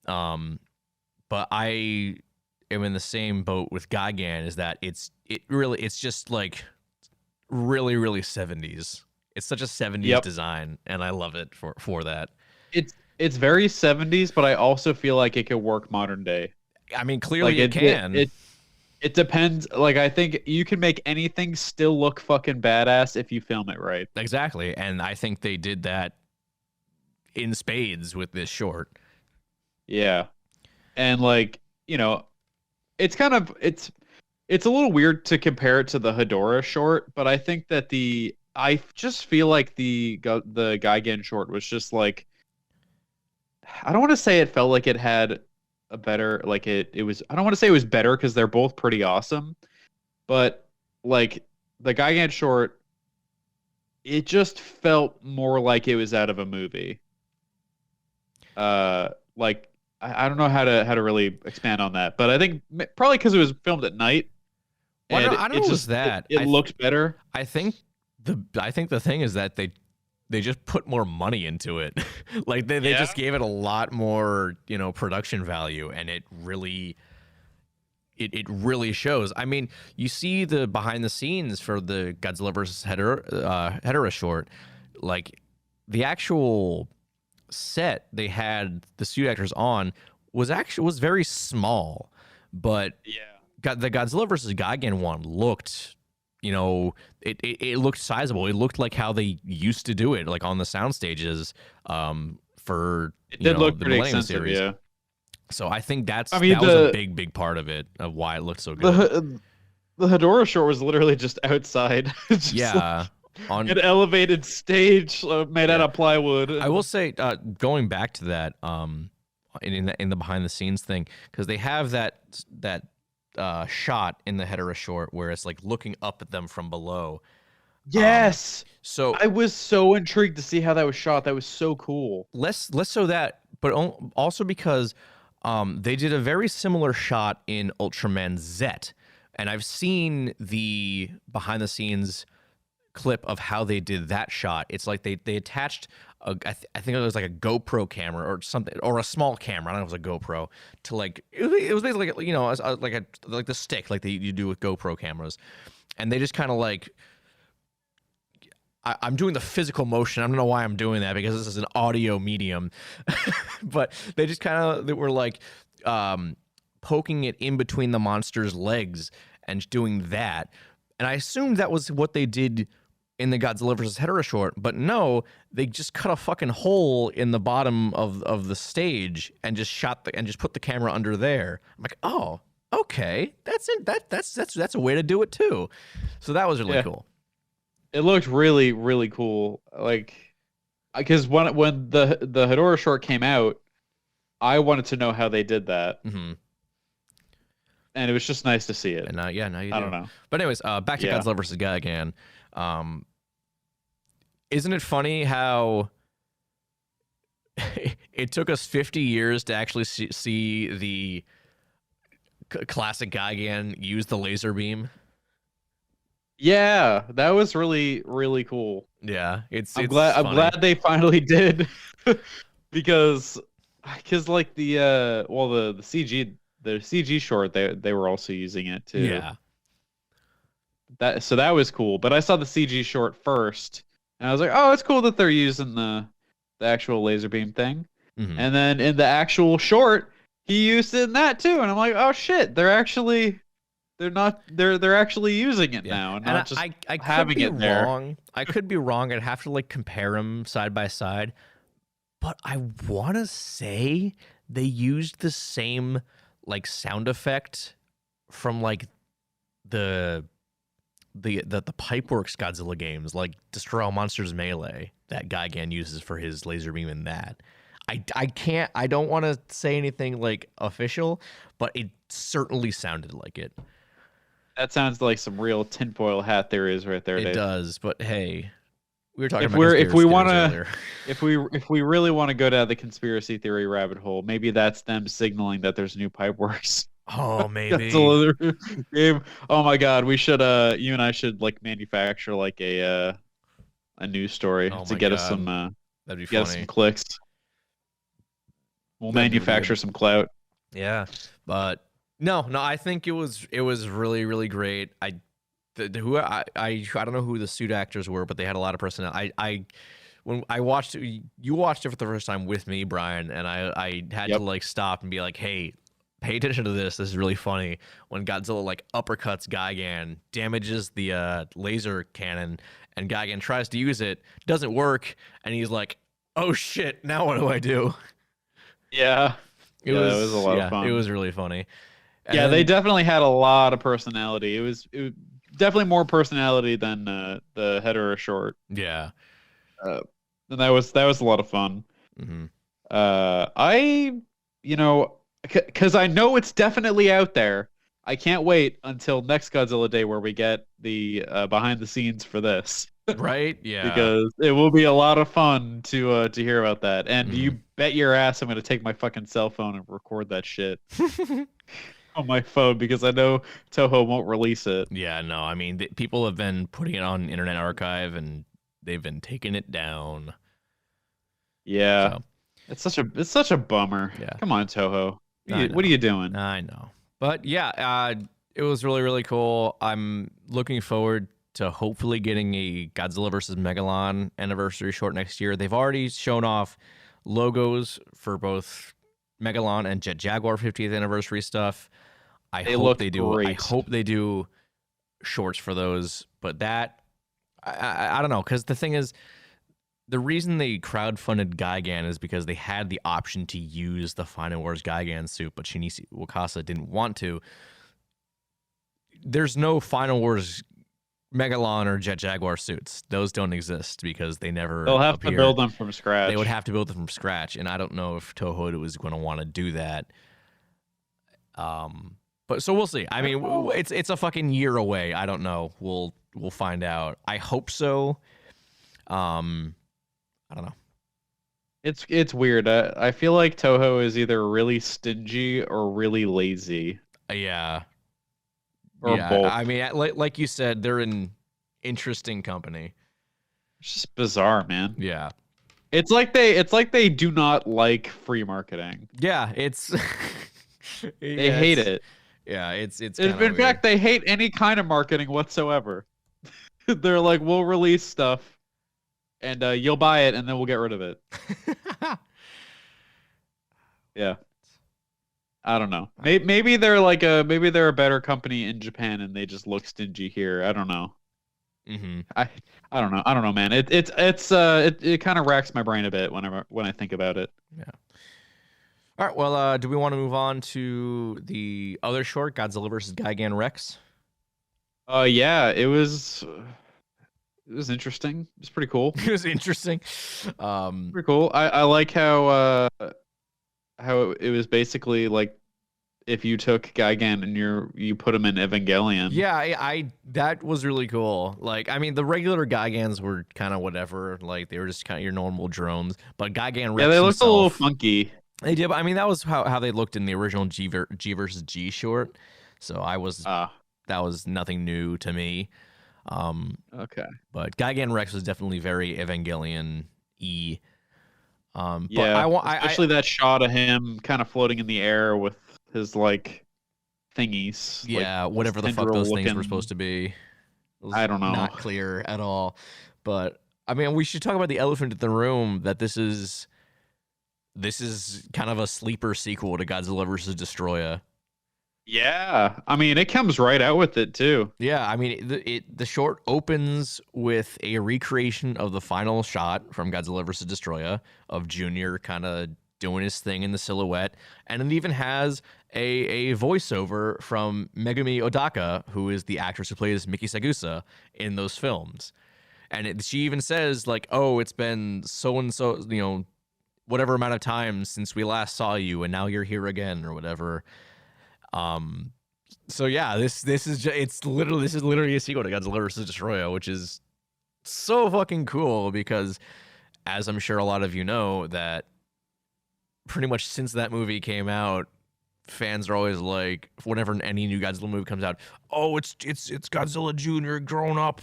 But I am in the same boat with Gigan, is that it's just like really, really 70s. It's such a 70s design, and I love it for that. It's very 70s, but I also feel like it could work modern day. I mean, clearly like it can. It depends. Like, I think you can make anything still look fucking badass if you film it right. Exactly, and I think they did that in spades with this short. Yeah, and like it's kind of it's a little weird to compare it to the Hedorah short, but I think that I just feel like the Gigan short was just like, I don't want to say it felt like it had a better, like it was, I don't want to say it was better because they're both pretty awesome, but like the Gigan short, it just felt more like it was out of a movie. Like I don't know how to really expand on that, but I think probably because it was filmed at night. Well, I don't know just that it looked better. I think the thing is that they just put more money into it. Like they just gave it a lot more, production value, and it really shows. I mean, you see the behind the scenes for the Godzilla vs. Hedorah short, like the actual set they had the suit actors on was very small, but the Godzilla vs. Gigan one looked, it looked sizable. It looked like how they used to do it, like on the sound stages, for it did look the pretty Millennium extensive, series. yeah. So I think that was a big part of it, of why it looked so good. The Hedorah short was literally just outside. Just on an elevated stage made out of plywood. I will say, going back to that, in the behind the scenes thing, because they have that shot in the Hedorah short where it's like looking up at them from below. Yes. So I was so intrigued to see how that was shot. That was so cool. Less so that, but also because they did a very similar shot in Ultraman Z, and I've seen the behind the scenes clip of how they did that shot. It's like they attached I think it was like a GoPro camera or something, or a small camera. I don't know if it was a GoPro, to like it was basically like the stick like you do with GoPro cameras, and they just kind of like, I'm doing the physical motion. I don't know why I'm doing that because this is an audio medium, but they just they were like poking it in between the monster's legs and doing that, and I assumed that was what they did in the Godzilla vs. Hedorah short, but no, they just cut a fucking hole in the bottom of the stage and just put the camera under there. I'm like, oh, okay, that's it. That's a way to do it too. So that was really cool. It looked really, really cool. Like, because when the Hedorah short came out, I wanted to know how they did that. Mm-hmm. And it was just nice to see it. And now you do. I don't know. But anyways, back to Godzilla vs. Gigan. Isn't it funny how it took us 50 years to actually see the classic Gigan use the laser beam? Yeah, that was really, really cool. Yeah, I'm glad they finally did, because like the CG short, they were also using it too. Yeah. That was cool. But I saw the CG short first, and I was like, oh, it's cool that they're using the actual laser beam thing. Mm-hmm. And then in the actual short, he used it in that too, and I'm like, oh shit, they're actually using it now, and not just I having it there. I could be wrong. I'd have to like compare them side by side, but I want to say they used the same like sound effect from like the Pipeworks Godzilla games, like Destroy All Monsters Melee, that Gigan uses for his laser beam in that. I don't want to say anything like official, but it certainly sounded like it. That sounds like some real tinfoil hat theories right there, Dave. It does, but hey, we were talking if we really want to go down the conspiracy theory rabbit hole, maybe that's them signaling that there's new Pipeworks. Oh, maybe. Game. Oh my God, we should you and I should like manufacture like a news story to get us some that'd be get us some clicks. We'll manufacture some clout. Yeah, but no, I think it was really, really great. I don't know who the suit actors were, but they had a lot of personality. When I watched it, you watched it for the first time with me, Brian, and I had to like stop and be like, hey, pay attention to this. This is really funny. When Godzilla like uppercuts Gigan, damages the laser cannon, and Gigan tries to use it, doesn't work, and he's like, oh shit, now what do I do? Yeah. It was a lot of fun. It was really funny. And then, they definitely had a lot of personality. It was definitely more personality than the Hedorah short. Yeah. And that was a lot of fun. Mm-hmm. Because I know it's definitely out there. I can't wait until next Godzilla Day where we get the behind the scenes for this. Right? Yeah. Because it will be a lot of fun to hear about that. And you bet your ass I'm going to take my fucking cell phone and record that shit on my phone, because I know Toho won't release it. Yeah, no. I mean, people have been putting it on Internet Archive and they've been taking it down. Yeah. So. It's such a bummer. Yeah. Come on, Toho. What are you doing? I know. But yeah, it was really, really cool. I'm looking forward to hopefully getting a Godzilla vs. Megalon anniversary short next year. They've already shown off logos for both Megalon and Jet Jaguar 50th anniversary stuff. I hope they do shorts for those. But that, I don't know, because the thing is, the reason they crowdfunded Gigan is because they had the option to use the Final Wars Gigan suit, but Shinichi Wakasa didn't want to. There's no Final Wars Megalon or Jet Jaguar suits. Those don't exist because they never They'll have to build them from scratch. They would have to build them from scratch, and I don't know if Toho was going to want to do that. But so we'll see. I mean, it's a fucking year away. I don't know. We'll find out. I hope so. I don't know. It's weird. I feel like Toho is either really stingy or really lazy. Yeah. Or both. I mean, like you said, they're an interesting company. It's just bizarre, man. Yeah. It's like they do not like free marketing. Yeah, it's they hate it. Yeah, it's in fact, they hate any kind of marketing whatsoever. They're like, we'll release stuff and you'll buy it and then we'll get rid of it. Yeah. I don't know. Maybe they're a better company in Japan and they just look stingy here. I don't know. Mm-hmm. I don't know, man. It kind of racks my brain a bit when I think about it. Yeah. All right. Well, do we want to move on to the other short, Godzilla versus Gigan Rex? Yeah, it was interesting. It was pretty cool. It was interesting. Pretty cool. I like how it was basically like if you took Gigan and you put him in Evangelion. Yeah, I that was really cool. Like, I mean, the regular Gigans were kind of whatever. Like, they were just kind of your normal drones. But Gigan Rex Yeah, they looked a little himself, funky. they did. But I mean, that was how they looked in the original G versus G short. So that was nothing new to me. Okay. But Gigan Rex was definitely very Evangelion-y. But Yeah, especially that shot of him kind of floating in the air with his like thingies. Yeah, like, whatever the fuck those things were supposed to be. It was I don't know. Not clear at all. But I mean, we should talk about the elephant in the room, that this is kind of a sleeper sequel to Godzilla versus Destroya. Yeah, I mean, it comes right out with it too. Yeah, I mean, the short opens with a recreation of the final shot from Godzilla vs. Destroya of Junior kind of doing his thing in the silhouette, and it even has a voiceover from Megumi Odaka, who is the actress who plays Miki Sagusa in those films. And she even says, like, "Oh, it's been so and so, whatever amount of time since we last saw you, and now you're here again," or whatever. So yeah, this is literally a sequel to Godzilla vs. Destroya, which is so fucking cool because, as I'm sure a lot of you know, that pretty much since that movie came out, fans are always like, whenever any new Godzilla movie comes out, oh, it's Godzilla Jr. grown up.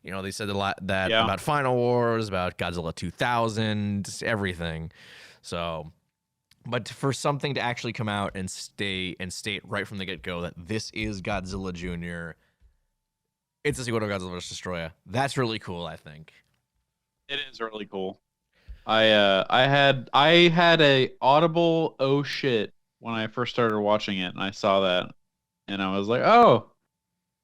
They said that about Final Wars, about Godzilla 2000, everything. So. But for something to actually come out and state right from the get-go that this is Godzilla Jr., it's a sequel to Godzilla vs. Destroya. That's really cool, I think. It is really cool. I had a audible oh shit when I first started watching it, and I saw that, and I was like, oh,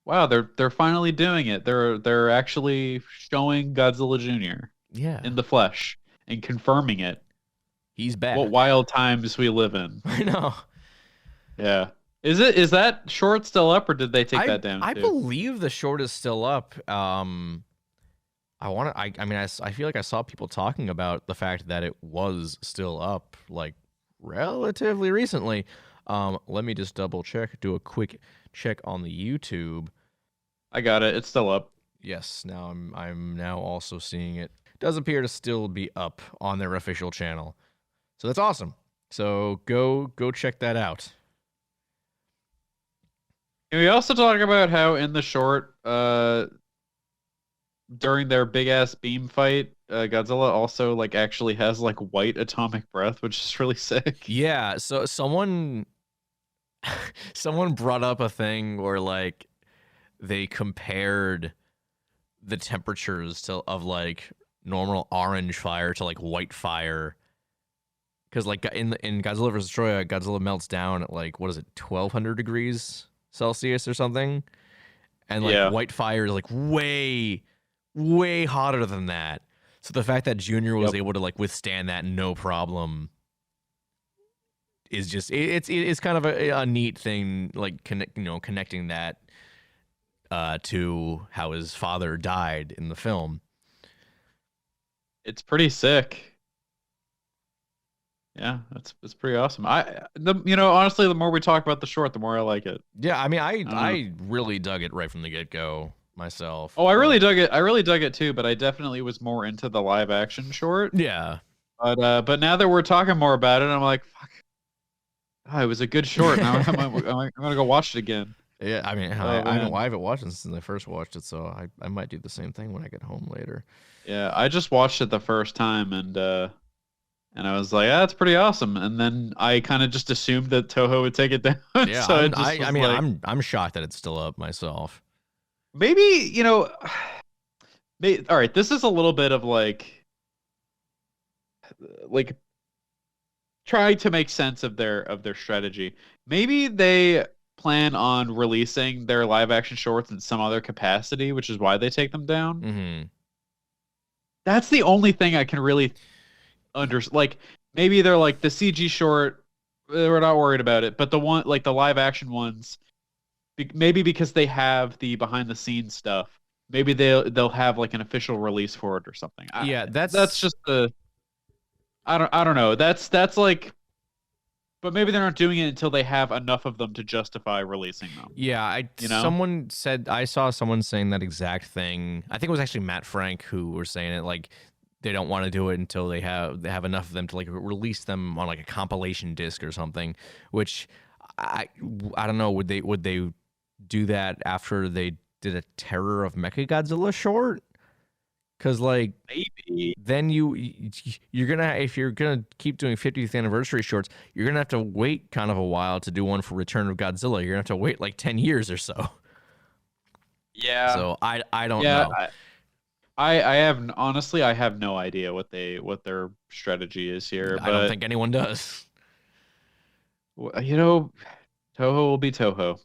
wow, they're finally doing it. They're actually showing Godzilla Jr. in the flesh and confirming it. He's back. What wild times we live in. I know. Yeah. Is that short still up, or did they take that down? I believe the short is still up. I feel like I saw people talking about the fact that it was still up, like, relatively recently. Let me just double check. Do a quick check on the YouTube. I got it. It's still up. Yes. Now I'm now also seeing it. Does appear to still be up on their official channel. So that's awesome. So go check that out. Can we also talk about how in the short, during their big ass beam fight, Godzilla also like actually has like white atomic breath, which is really sick. Yeah. So someone brought up a thing where like they compared the temperatures of like normal orange fire to like white fire. Because like in Godzilla vs. Destroya, Godzilla melts down at like, what is it, 1200 degrees Celsius or something, and like white fire is like way, way hotter than that. So the fact that Junior was able to like withstand that no problem is just it's kind of a neat thing, like connecting that to how his father died in the film. It's pretty sick. Yeah, it's pretty awesome. Honestly, the more we talk about the short, the more I like it. Yeah, I mean, I really dug it right from the get-go myself. Oh, I really dug it. I really dug it too, but I definitely was more into the live action short. Yeah. But now that we're talking more about it, I'm like, fuck. Oh, it was a good short. Now I'm gonna go watch it again. Yeah, I mean, I haven't watched it since I first watched it, so I might do the same thing when I get home later. Yeah, I just watched it the first time, and I was like, that's pretty awesome. And then I kind of just assumed that Toho would take it down. Yeah, so I'm shocked that it's still up myself. Maybe, all right, this is a little bit of like trying to make sense of their strategy. Maybe they plan on releasing their live action shorts in some other capacity, which is why they take them down. Mm-hmm. That's the only thing I can really like. Maybe they're like, the CG short we're not worried about it. But the one, like the live action ones, maybe because they have the behind the scenes stuff, maybe they'll have like an official release for it or something. Yeah, That's just the I don't know. That's like, but maybe they're not doing it until they have enough of them to justify releasing them. Yeah, You know? someone said I saw someone saying that exact thing. I think it was actually Matt Frank who were saying it, like they don't want to do it until they have enough of them to like release them on like a compilation disc or something, which I I don't know, would they do that after they did a Terror of Mechagodzilla short? Cuz like Maybe. then you're gonna, if you're gonna keep doing 50th anniversary shorts, you're gonna have to wait kind of a while to do one for Return of Godzilla. You're gonna have to wait like 10 years or so. Yeah. So I don't Yeah. know. I have honestly I have no idea what their strategy is here, I don't but think anyone does. you know, Toho will be Toho.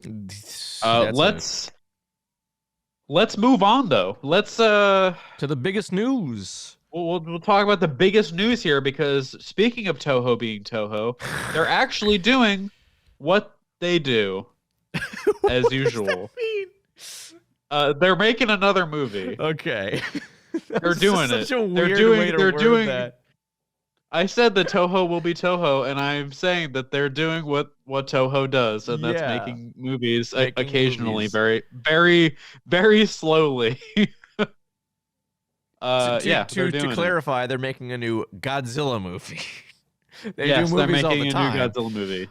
Let's move on though. Let's to the biggest news. we'll talk about the biggest news here because speaking of Toho being Toho, they're actually doing what they do as usual. They're making another movie. Okay. They're doing it. Such a weird way to word that. I said that Toho will be Toho, and I'm saying that they're doing what Toho does, and that's making movies occasionally, movies. very slowly. To clarify, they're making a new Godzilla movie. They do movies they're making all the time. a new Godzilla movie.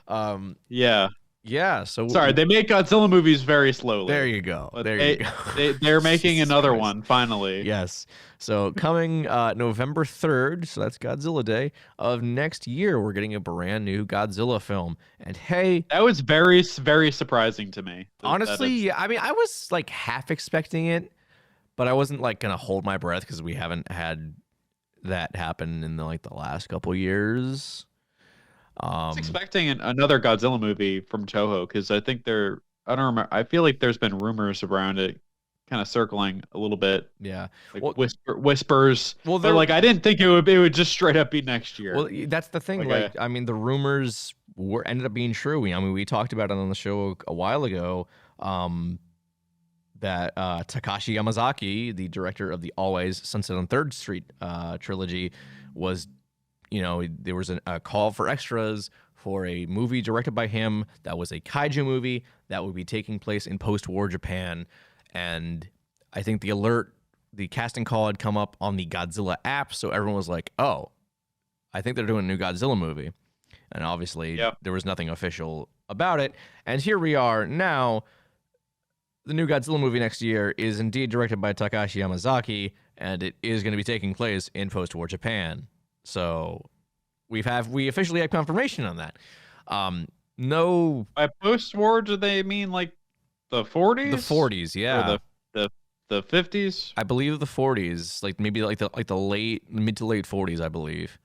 Yeah. So sorry, they make Godzilla movies very slowly. There you go. They're making another one finally. Yes. So coming November 3rd, so that's Godzilla Day of next year, we're getting a brand new Godzilla film. And hey, that was very surprising to me. Honestly, I mean, I was like half expecting it, but I wasn't like gonna hold my breath because we haven't had that happen in the last couple years. I was expecting another Godzilla movie from Toho because I think I don't remember. I feel like there's been rumors around it, kind of circling a little bit. Yeah, like whispers. Well, but like I didn't think it would just straight up be next year. Well, that's the thing. I mean, the rumors ended up being true. I mean, we talked about it on the show a while ago. That Takashi Yamazaki, the director of the Always Sunset on 3rd Street trilogy, was. There was a call for extras for a movie directed by him that was a kaiju movie that would be taking place in post-war Japan. And I think the casting call had come up on the Godzilla app, so everyone was like, oh, I think they're doing a new Godzilla movie. And obviously, there was nothing official about it. And here we are now. The new Godzilla movie next year is indeed directed by Takashi Yamazaki, and it is going to be taking place in post-war Japan. So we officially have confirmation on that. No, by post-war, do they mean like the 40s? The 40s, yeah. Or the 50s? I believe the 40s, like maybe like the mid to late 40s, I believe.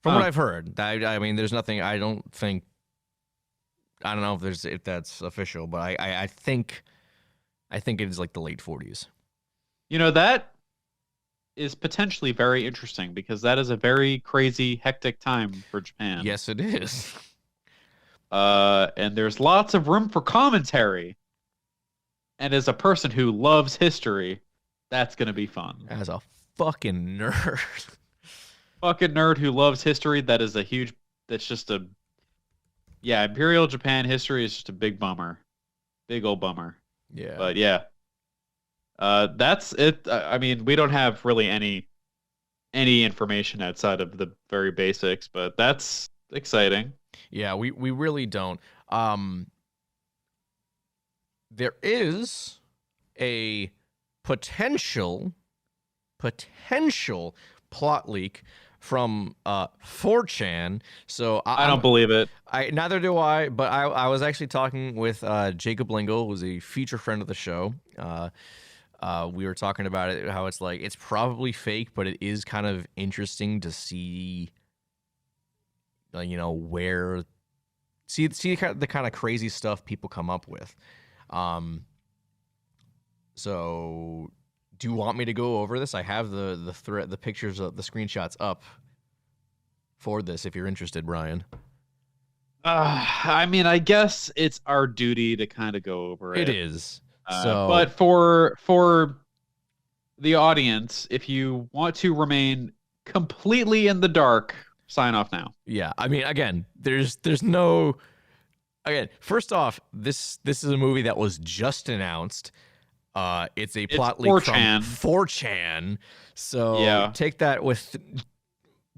From what I've heard, I mean, there's nothing. I don't know if that's official, but I think it is like the late 40s. That is potentially very interesting because that is a very crazy, hectic time for Japan. Yes, it is. And there's lots of room for commentary. And as a person who loves history, that's going to be fun. As a fucking nerd. Fucking nerd who loves history, that's just Imperial Japan history is just a big bummer. Big old bummer. Yeah. But yeah. That's it. I mean, we don't have really any information outside of the very basics, but that's exciting. Yeah, we really don't. There is a potential plot leak from 4chan. So I don't believe it. Neither do I, but I was actually talking with Jacob Lingle, who's a future friend of the show. We were talking about it, how it's like it's probably fake, but it is kind of interesting to see, where see the kind of crazy stuff people come up with. So do you want me to go over this? I have the pictures of the screenshots up for this if you're interested, Brian. I mean, I guess it's our duty to kind of go over It it. is. But for the audience, if you want to remain completely in the dark, sign off now. Yeah, I mean, again, there's no. Again, first off, this is a movie that was just announced. It's a plot leak from 4chan, so Yeah. take that with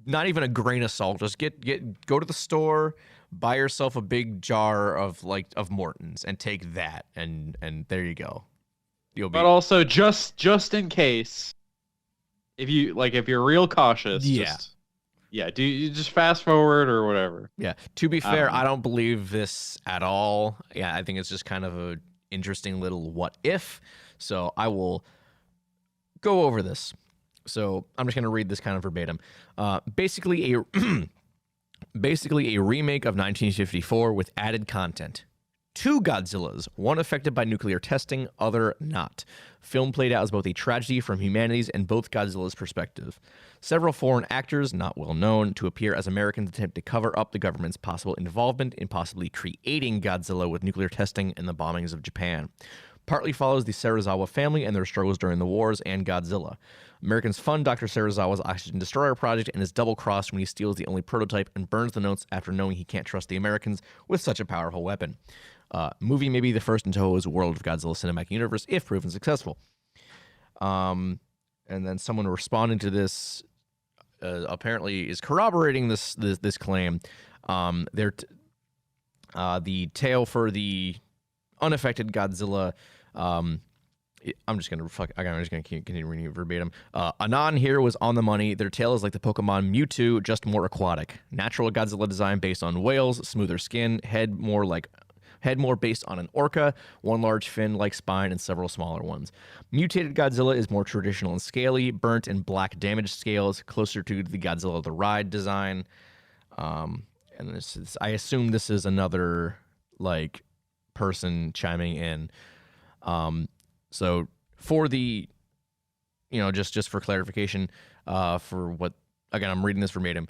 not even a grain of salt. Just go to the store, buy yourself a big jar of Morton's, and take that, and there you go. You'll be. But also, just in case, if you're real cautious, Yeah. do you just fast forward or whatever. Yeah. To be fair, I don't believe this at all. Yeah, I think it's just kind of a interesting little what if. So I will go over this. So I'm just going to read this kind of verbatim. Basically a remake of 1954 with added content. Two Godzillas, one affected by nuclear testing, other not. Film played out as both a tragedy from humanity's and both Godzilla's perspective. Several foreign actors, not well known, to appear as Americans attempt to cover up the government's possible involvement in possibly creating Godzilla with nuclear testing and the bombings of Japan. Partly follows the Serizawa family and their struggles during the wars and Godzilla. Americans fund Dr. Serizawa's oxygen destroyer project and is double-crossed when he steals the only prototype and burns the notes after knowing he can't trust the Americans with such a powerful weapon. Movie may be the first in Toho's World of Godzilla cinematic universe if proven successful. And then someone responding to this apparently is corroborating this claim. The tale for the unaffected Godzilla. I'm just gonna continue reading it verbatim. Anon here was on the money. Their tail is like the Pokemon Mewtwo, just more aquatic. Natural Godzilla design based on whales, smoother skin, head more based on an orca, one large fin-like spine, and several smaller ones. Mutated Godzilla is more traditional and scaly, burnt and black damaged scales, closer to the Godzilla the Ride design. And I assume this is another person chiming in. So for the, just for clarification, for what, again, I'm reading this verbatim.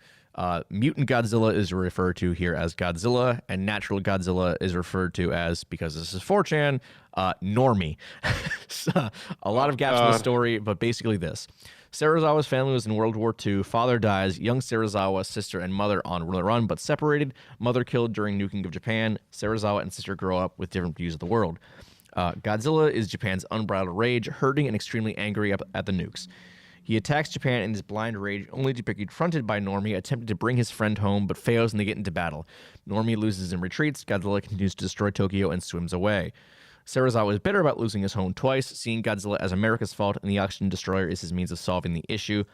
Mutant Godzilla is referred to here as Godzilla, and natural Godzilla is referred to as, because this is 4chan, Normie. So, a lot of gaps in the story, but basically this. Serizawa's family was in World War II. Father dies. Young Serizawa, sister, and mother on the run, but separated. Mother killed during nuking of Japan. Serizawa and sister grow up with different views of the world. Godzilla is Japan's unbridled rage, hurting and extremely angry at the nukes. He attacks Japan in his blind rage, only to be confronted by Normie, attempting to bring his friend home, but fails and they get into battle. Normie loses and retreats. Godzilla continues to destroy Tokyo and swims away. Serizawa is bitter about losing his home twice, seeing Godzilla as America's fault, and the oxygen destroyer is his means of solving the issue.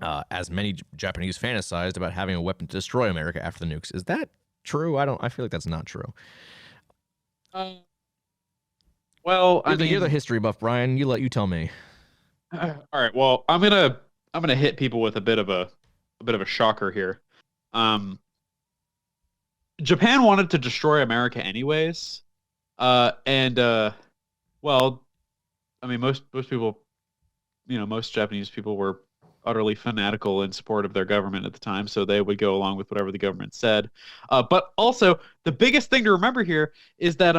As many Japanese fantasized about having a weapon to destroy America after the nukes. Is that true? I feel like that's not true. Well, you're the history buff, Brian. You tell me. All right. Well, I'm gonna hit people with a bit of a shocker here. Japan wanted to destroy America anyways, well, I mean, most people, most Japanese people were utterly fanatical in support of their government at the time, so they would go along with whatever the government said. But also, the biggest thing to remember here is that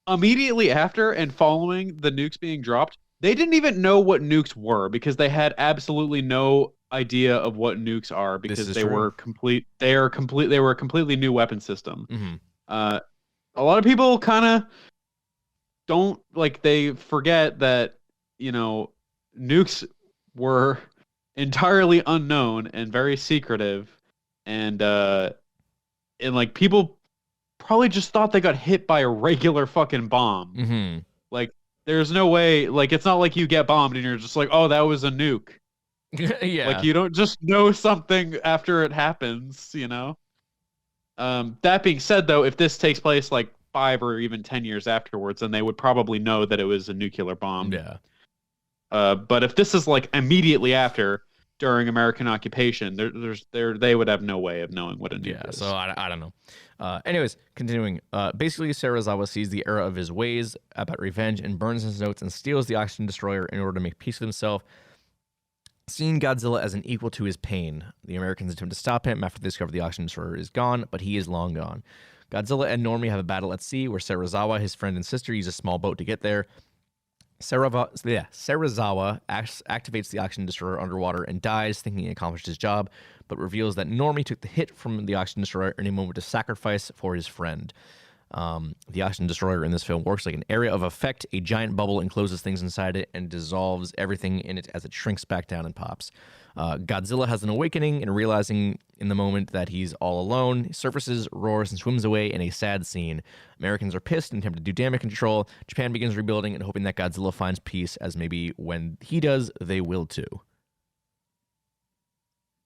immediately after and following the nukes being dropped, they didn't even know what nukes were because they had absolutely no idea of what nukes are because they were a completely new weapon system. Mm-hmm. A lot of people kind of don't they forget that, nukes were entirely unknown and very secretive, and people probably just thought they got hit by a regular fucking bomb. Mm-hmm. There's no way, it's not like you get bombed and you're just like, oh, that was a nuke. Yeah. You don't just know something after it happens, That being said, though, if this takes place 5 or even 10 years afterwards, then they would probably know that it was a nuclear bomb. Yeah. But if this is immediately after, during American occupation, they would have no way of knowing what a nuke is. So I don't know. Anyways, continuing. Basically, Serizawa sees the error of his ways about revenge and burns his notes and steals the oxygen destroyer in order to make peace with himself. Seeing Godzilla as an equal to his pain, the Americans attempt to stop him after they discover the oxygen destroyer is gone, but he is long gone. Godzilla and Normie have a battle at sea where Serizawa, his friend and sister, use a small boat to get there. Serizawa activates the oxygen destroyer underwater and dies, thinking he accomplished his job, but reveals that Normie took the hit from the oxygen destroyer in a moment of sacrifice for his friend. The oxygen destroyer in this film works like an area of effect. A giant bubble encloses things inside it and dissolves everything in it as it shrinks back down and pops. Godzilla has an awakening and realizing in the moment that he's all alone, he surfaces, roars, and swims away in a sad scene. Americans are pissed and attempt to do damage control. Japan begins rebuilding and hoping that Godzilla finds peace, as maybe when he does, they will too.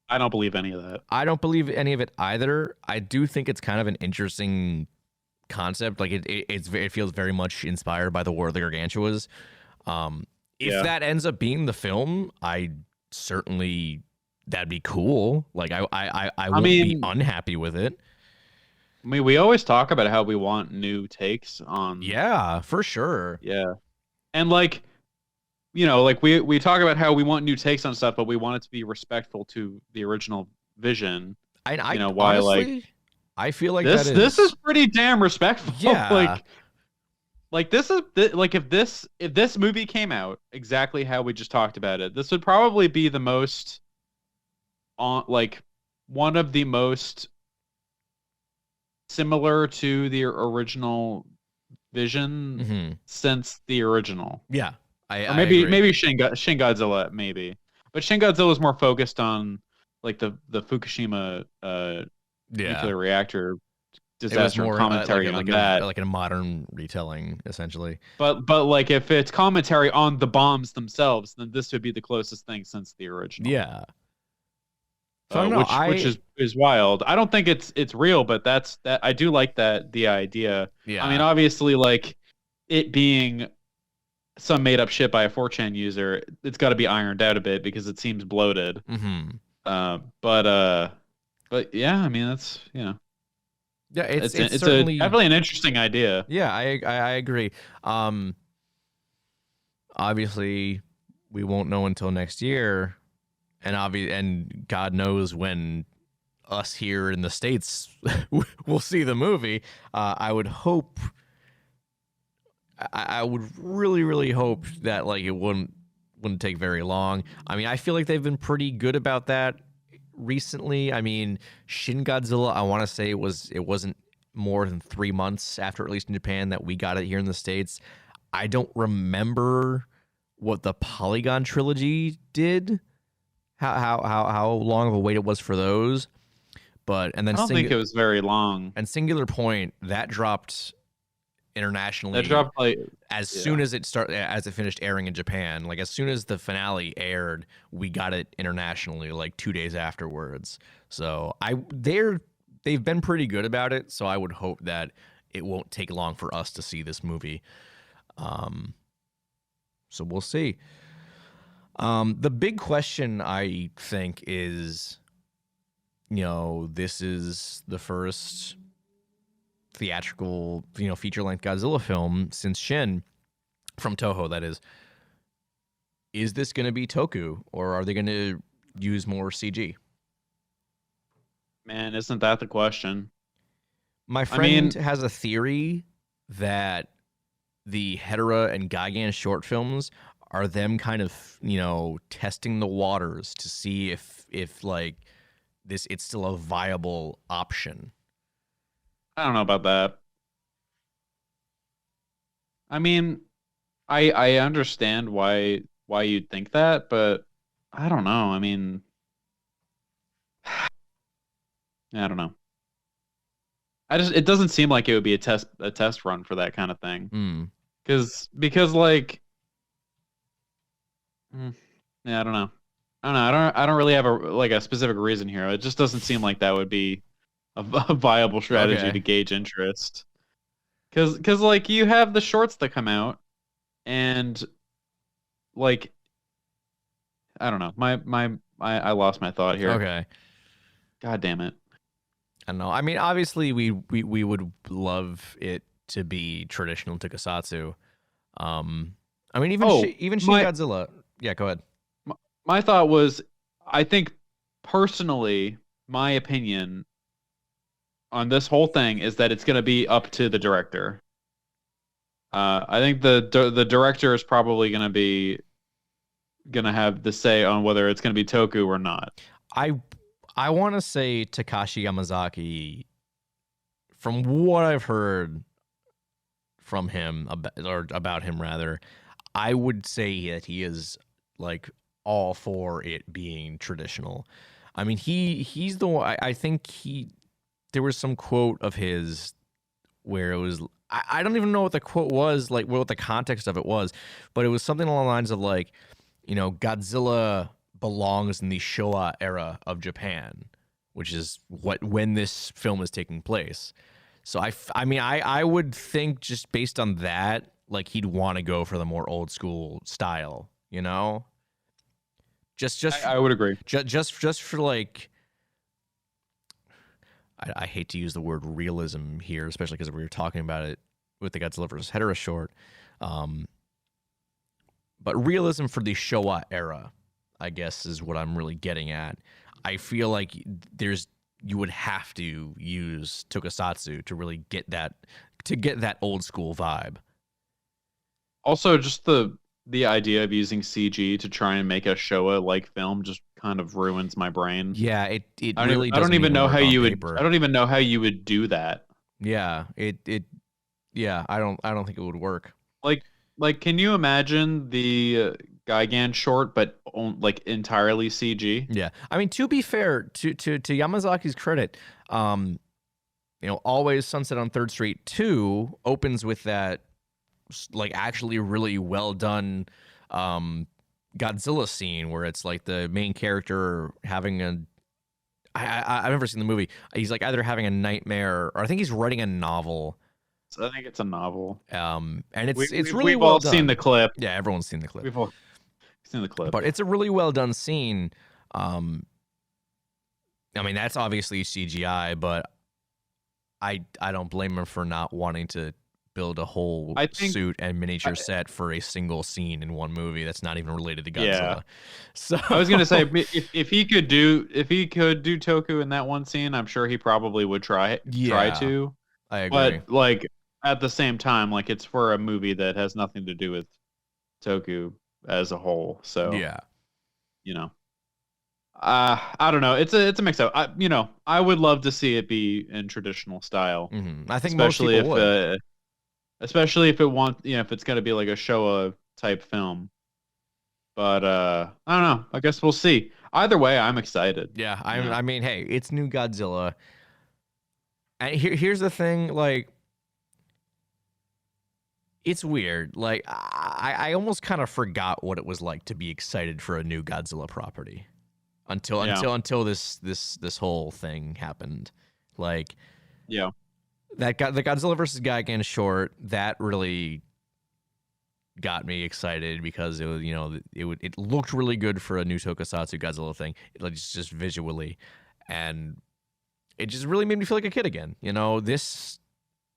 I don't believe any of that. I don't believe any of it either. I do think it's kind of an interesting concept. Like it feels very much inspired by the War of the Gargantuas. If that ends up being the film, that'd be cool. Like I won't be unhappy with it. I mean, we always talk about how we want new takes on. Yeah, for sure. Yeah, and like, you know, like we talk about how we want new takes on stuff, but we want it to be respectful to the original vision. I why honestly, like. I feel like this is pretty damn respectful. Yeah. like this is like if this movie came out exactly how we just talked about it, this would probably be the most one of the most similar to the original vision since the original. Yeah. Or maybe Shin Godzilla maybe. But Shin Godzilla is more focused on like the Fukushima nuclear reactor disaster commentary on that, like a modern retelling, essentially. But like if it's commentary on the bombs themselves, then this would be the closest thing since the original. Yeah. So which is wild. I don't think it's real, but that I do like the idea. Yeah. I mean, obviously, like it being some made up shit by a 4chan user, it's got to be ironed out a bit because it seems bloated. But yeah, I mean that's yeah, it's certainly definitely an interesting idea. Yeah, I agree. Obviously, we won't know until next year, and God knows when us here in the States will see the movie. I would hope. I would really hope that like it wouldn't take very long. I mean, I feel like they've been pretty good about that recently. I mean, Shin Godzilla, I want to say it wasn't more than 3 months after released in Japan that we got it here in the States. I don't remember what the Polygon trilogy did, how long of a wait it was for those, and then I don't think it was very long. And Singular Point that dropped internationally. That dropped like soon as it finished airing in Japan. Like as soon as the finale aired, we got it internationally like 2 days afterwards. So they've been pretty good about it. So I would hope that it won't take long for us to see this movie. So we'll see. The big question I think is, this is the first theatrical, feature-length Godzilla film since Shin, from Toho, that is. Is this going to be Toku, or are they going to use more CG? Man, isn't that the question? My friend has a theory that the Hedorah and Gigan short films are them kind of, testing the waters to see if like it's still a viable option. I don't know about that. I mean, I understand why you'd think that, but I don't know. I mean, I don't know. It doesn't seem like it would be a test run for that kind of thing. Because like, yeah, I don't know. I don't really have a specific reason here. It just doesn't seem like that would be a viable strategy to gauge interest. Because like you have the shorts that come out, and like I don't know. I lost my thought here. Okay. God damn it. I don't know. I mean, obviously we would love it to be traditional tokusatsu. I mean, even Shin Godzilla. Yeah, go ahead. My thought was, I think personally, my opinion on this whole thing is that it's going to be up to the director. I think the director is probably going to have the say on whether it's going to be Toku or not. I want to say Takashi Yamazaki, from what I've heard from him about him rather, I would say that he is like all for it being traditional. I mean, he's the one. I think there was some quote of his where it was, I don't even know what the quote was, like what the context of it was, but it was something along the lines of like, Godzilla belongs in the Showa era of Japan, which is when this film is taking place. So I would think just based on that, like he'd want to go for the more old school style, I would agree. Just for like, I hate to use the word realism here, especially because we were talking about it with the Godzilla vs. Hedorah short. But realism for the Showa era, I guess, is what I'm really getting at. I feel like you would have to use tokusatsu to really get that old school vibe. Also, just the idea of using CG to try and make a Showa-like film just kind of ruins my brain. Yeah, it I really don't doesn't even know how you paper. would. I don't even know how you would do that. Yeah, yeah, I don't think it would work. Like, can you imagine the Gigan short, but like entirely CG? Yeah, I mean, to be fair, to Yamazaki's credit, Always Sunset on 3rd Street 2 opens with that, like, actually really well done Godzilla scene where it's like the main character having I've never seen the movie. He's like either having a nightmare or I think he's writing a novel. I think it's a novel. And it's really we've well all done. seen the clip. Yeah, everyone's seen the clip. We've all seen the clip. But it's a really well done scene. I mean, that's obviously CGI, but I don't blame him for not wanting to build a whole suit and miniature set for a single scene in one movie that's not even related to Godzilla. Yeah. So I was gonna say if he could do Toku in that one scene, I'm sure he probably would try to. I agree. But like at the same time, like it's for a movie that has nothing to do with Toku as a whole. So yeah, I don't know. It's a mix up. I would love to see it be in traditional style. Mm-hmm. I think especially most people would. Especially if if it's going to be like a Showa type film. But I don't know. I guess we'll see. Either way, I'm excited. Yeah, I mean, hey, it's new Godzilla. And here's the thing, like, it's weird. Like, I almost kind of forgot what it was like to be excited for a new Godzilla property until this whole thing happened. Like, yeah. The Godzilla vs. Gigan short, that really got me excited because it was, it looked really good for a new Tokusatsu Godzilla thing, just visually, and it just really made me feel like a kid again.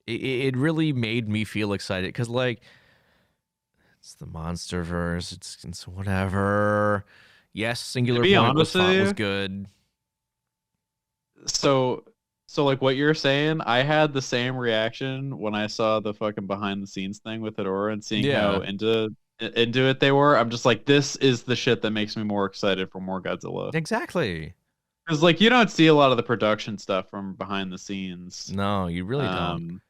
It really made me feel excited because, like, it's the MonsterVerse, it's whatever. Yes, Singular Point was good. So like what you're saying, I had the same reaction when I saw the fucking behind the scenes thing with Hedorah and seeing how into it they were. I'm just like, this is the shit that makes me more excited for more Godzilla. Exactly. Because like you don't see a lot of the production stuff from behind the scenes. No, you really don't.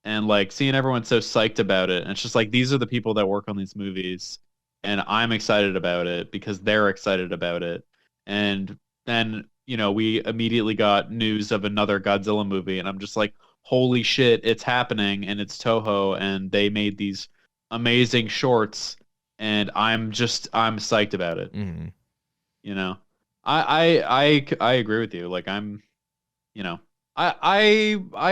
And like seeing everyone so psyched about it, and it's just like these are the people that work on these movies, and I'm excited about it because they're excited about it. And then we immediately got news of another Godzilla movie, and I'm just like, holy shit, it's happening, and it's Toho, and they made these amazing shorts, and I'm psyched about it. Mm-hmm. I agree with you. Like I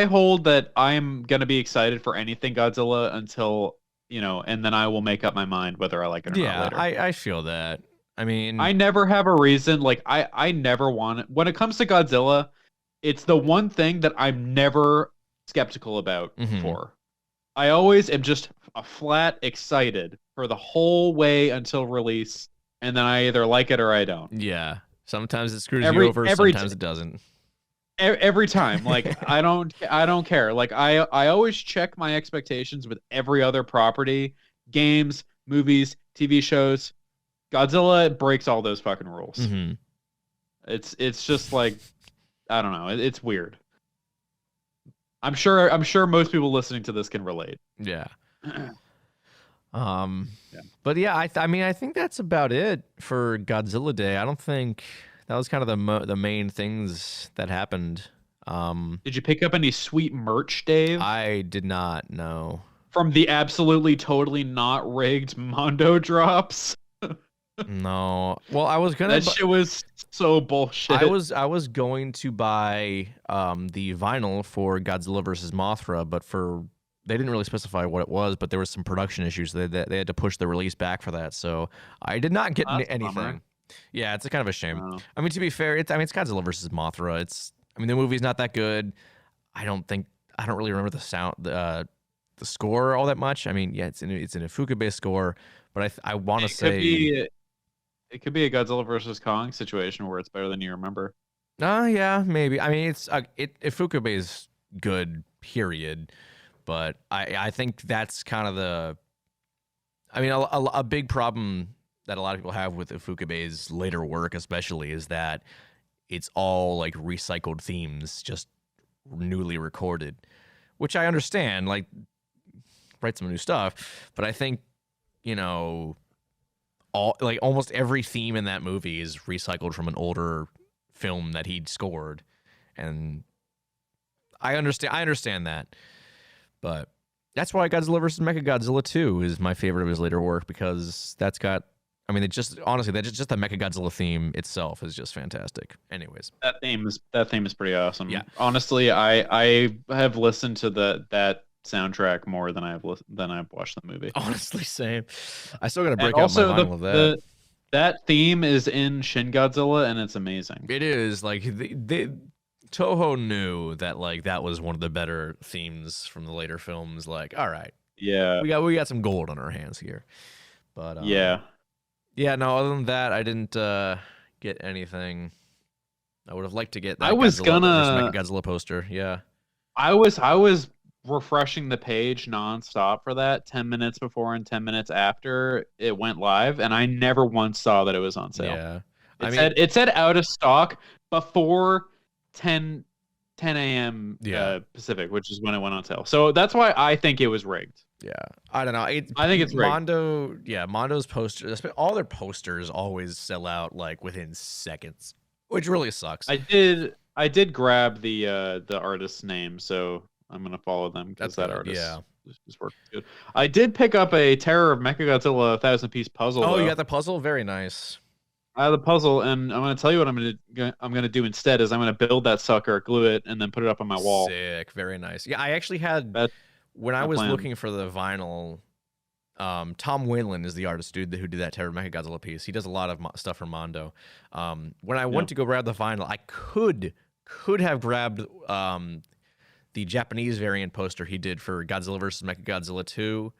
hold that I'm gonna be excited for anything Godzilla until and then I will make up my mind whether I like it or not later. I feel that. I mean, I never have a reason. Like I never want it. When it comes to Godzilla, it's the one thing that I'm never skeptical about for. I always am just a flat excited for the whole way until release, and then I either like it or I don't. Yeah. Sometimes it screws you over, sometimes it doesn't. Every time, like I don't care. Like I always check my expectations with every other property, games, movies, TV shows. Godzilla breaks all those fucking rules. Mm-hmm. It's just like, I don't know. It's weird. I'm sure most people listening to this can relate. Yeah. Yeah. But yeah, I mean, I think that's about it for Godzilla Day. I don't think that was kind of the main things that happened. Did you pick up any sweet merch, Dave? I did not know. From the absolutely totally not rigged Mondo drops? No. Well, I was gonna. That shit was so bullshit. I was going to buy the vinyl for Godzilla versus Mothra, but they didn't really specify what it was, but there was some production issues. They had to push the release back for that, so I did not get anything. Yeah, it's a kind of a shame. Oh. I mean, to be fair, it's Godzilla versus Mothra. The movie's not that good. I don't really remember the sound, the score all that much. I mean, yeah, it's an Ifuka-based score, but I want to say it could be a Godzilla versus Kong situation where it's better than you remember. Yeah, maybe. I mean, Ifuka is good, period. But I think that's kind of a big problem that a lot of people have with Ifukabe's later work, especially, is that it's all like recycled themes, just newly recorded, which I understand. Like, write some new stuff, but I think almost every theme in that movie is recycled from an older film that he'd scored, and I understand that. But that's why Godzilla vs. Mechagodzilla 2 is my favorite of his later work, because that's got, the Mechagodzilla theme itself is just fantastic. Anyways, that theme is pretty awesome. Yeah. Honestly, I have listened to that soundtrack more than I've watched the movie. Honestly, same. I still gotta break out my vinyl of that. That theme is in Shin Godzilla, and it's amazing. It is like Toho knew that that was one of the better themes from the later films. Like, all right, yeah, we got some gold on our hands here. But yeah. No. Other than that, I didn't get anything. I would have liked to get that. I was Godzilla poster. Yeah, I was refreshing the page nonstop for that 10 minutes before and 10 minutes after it went live, and I never once saw that it was on sale. Yeah, it said out of stock before 10 a.m. Pacific, which is when it went on sale. So that's why I think it was rigged. Yeah, I don't know. I think it's rigged. Mondo's posters, all their posters always sell out like within seconds, which really sucks. I did grab the artist's name, so I'm gonna follow them because that artist is working good. I did pick up a Terror of Mechagodzilla 1,000-piece puzzle. Oh, you got the puzzle? Very nice. I have the puzzle, and I'm going to tell you what I'm going to do instead is I'm going to build that sucker, glue it, and then put it up on my wall. Sick. Very nice. Yeah, I actually had, when I was looking for the vinyl, Tom Whalen is the artist dude who did that Terror of Mechagodzilla piece. He does a lot of stuff for Mondo. When I went to go grab the vinyl, I could have grabbed the Japanese variant poster he did for Godzilla vs. Mechagodzilla 2,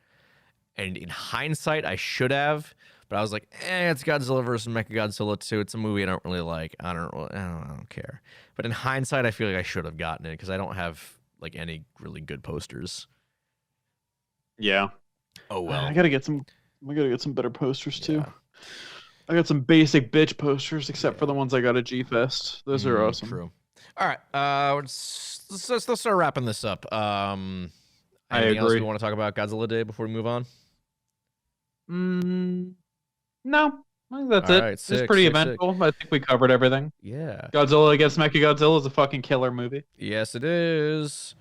and in hindsight, I should have. But I was like, it's Godzilla vs. Mechagodzilla 2. It's a movie I don't really like. I don't care. But in hindsight, I feel like I should have gotten it because I don't have like any really good posters. Yeah. Oh well. I gotta get some better posters too. I got some basic bitch posters, except for the ones I got at G-Fest. Those are awesome. True. All right. Let's start wrapping this up. I agree. Else we agree. want to talk about Godzilla Day before we move on? No, I think that's All it. right, It's pretty eventful. I think we covered everything. Yeah. Godzilla Against Mechagodzilla is a fucking killer movie. Yes, it is.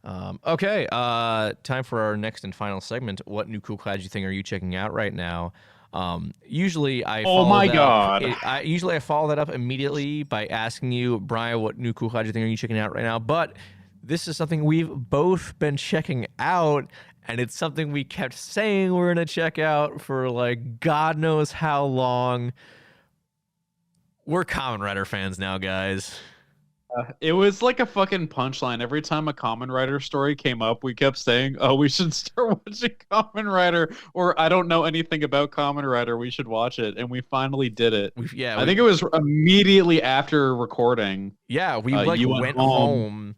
Okay. Time for our next and final segment. What new cool kaiju thing are you checking out right now? Usually I follow that up immediately by asking you, Brian, what new cool kaiju thing are you checking out right now? But this is something we've both been checking out, and it's something we kept saying we're going to check out for like God knows how long. We're Kamen Rider fans now, guys. It was like a fucking punchline. Every time a Kamen Rider story came up, we kept saying, "Oh, we should start watching Kamen Rider," or "I don't know anything about Kamen Rider. We should watch it." And we finally did it. I think it was immediately after recording. Yeah, we like you went home.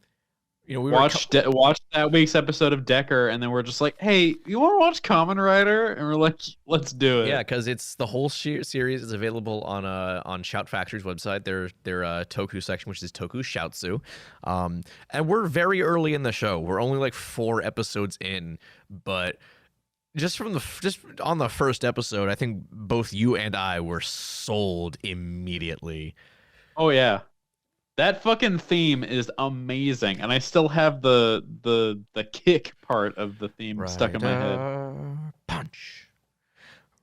You know, we watched that week's episode of Decker, and then we're just like, "Hey, you want to watch Kamen Rider?" And we're like, "Let's do it." Yeah, because it's the whole series is available on Shout Factory's website. Their Toku section, which is Toku Shoutsu, and we're very early in the show. We're only like 4 episodes in, but just on the first episode, I think both you and I were sold immediately. Oh yeah. That fucking theme is amazing, and I still have the kick part of the theme stuck in my head. Punch.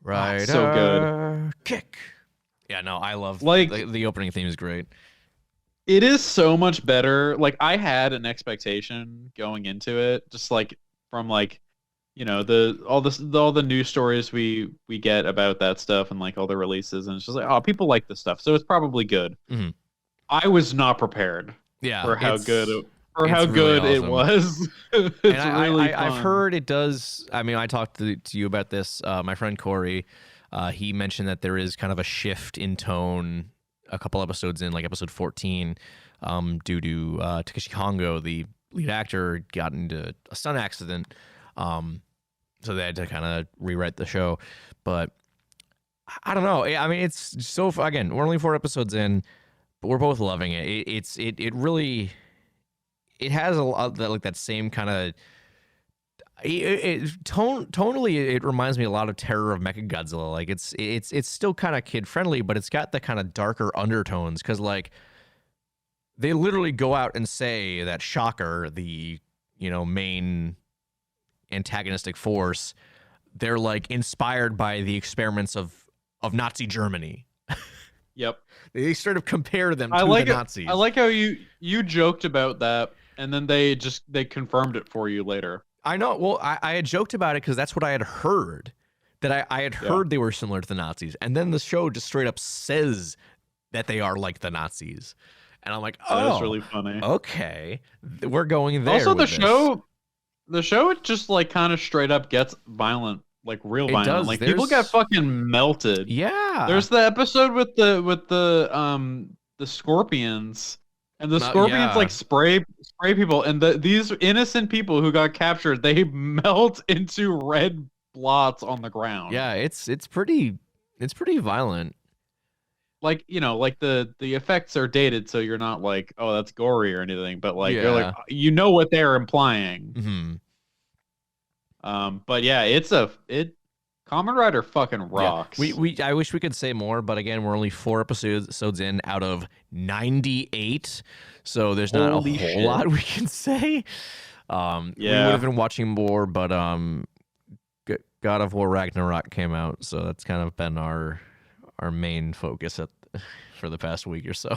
Right. So good. Kick. Yeah, no, I love like the opening theme is great. It is so much better. Like I had an expectation going into it, just like from like, you know, all the news stories we get about that stuff and like all the releases, and it's just like, oh, people like this stuff, so it's probably good. Mm-hmm. I was not prepared. Yeah, for how good really it was. And I've heard it does. I mean, I talked to you about this. My friend Corey, he mentioned that there is kind of a shift in tone a couple episodes in, like episode 14, due to Takeshi Hongo, the lead actor, got into a stunt accident. So they had to kind of rewrite the show. But I don't know. I mean, it's so, again, we're only 4 episodes in, but we're both loving it. It really, it has a lot that, like, that same kind of tonally. It reminds me a lot of Terror of Mechagodzilla. Like it's still kind of kid friendly, but it's got the kind of darker undertones because like they literally go out and say that Shocker, the main antagonistic force, they're like inspired by the experiments of Nazi Germany. Yep. They sort of compare them to the Nazis. I like how you joked about that, and then they confirmed it for you later. I know. Well, I had joked about it because that's what I had heard. That I had heard they were similar to the Nazis, and then the show just straight up says that they are like the Nazis, and I'm like, oh, that's really funny. Okay, we're going there. Also, the show just like kind of straight up gets violent. Like real violent. Does. Like people get fucking melted. Yeah. There's the episode with the scorpions, and the scorpions like spray people, and these innocent people who got captured, they melt into red blots on the ground. Yeah, it's pretty violent. Like, like the effects are dated, so you're not like, oh, that's gory or anything, but like you're like, what they're implying. Mm-hmm. But yeah, Kamen Rider fucking rocks. Yeah. I wish we could say more, but again, we're only 4 episodes in out of 98, so there's not a whole lot we can say. We would have been watching more, but God of War Ragnarok came out, so that's kind of been our main focus for the past week or so.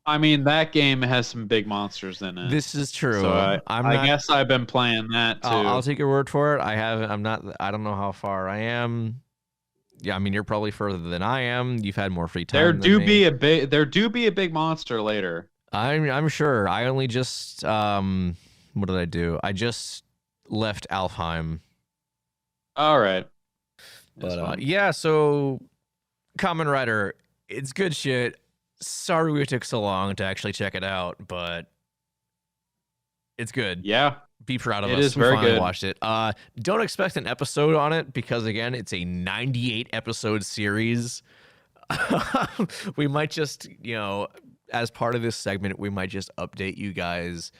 I mean, that game has some big monsters in it. This is true. So I guess I've been playing that too. I'll take your word for it. I don't know how far I am. Yeah, I mean, you're probably further than I am. You've had more free time. There do be a big monster later. I'm sure. I only just what did I do? I just left Alfheim. All right. But yeah, so Kamen Rider, it's good shit. Sorry we took so long to actually check it out, but it's good. Yeah. Be proud of us. It is we very finally good. Watched it. Don't expect an episode on it because, again, it's a 98 episode series. We might just, as part of this segment, we might just update you guys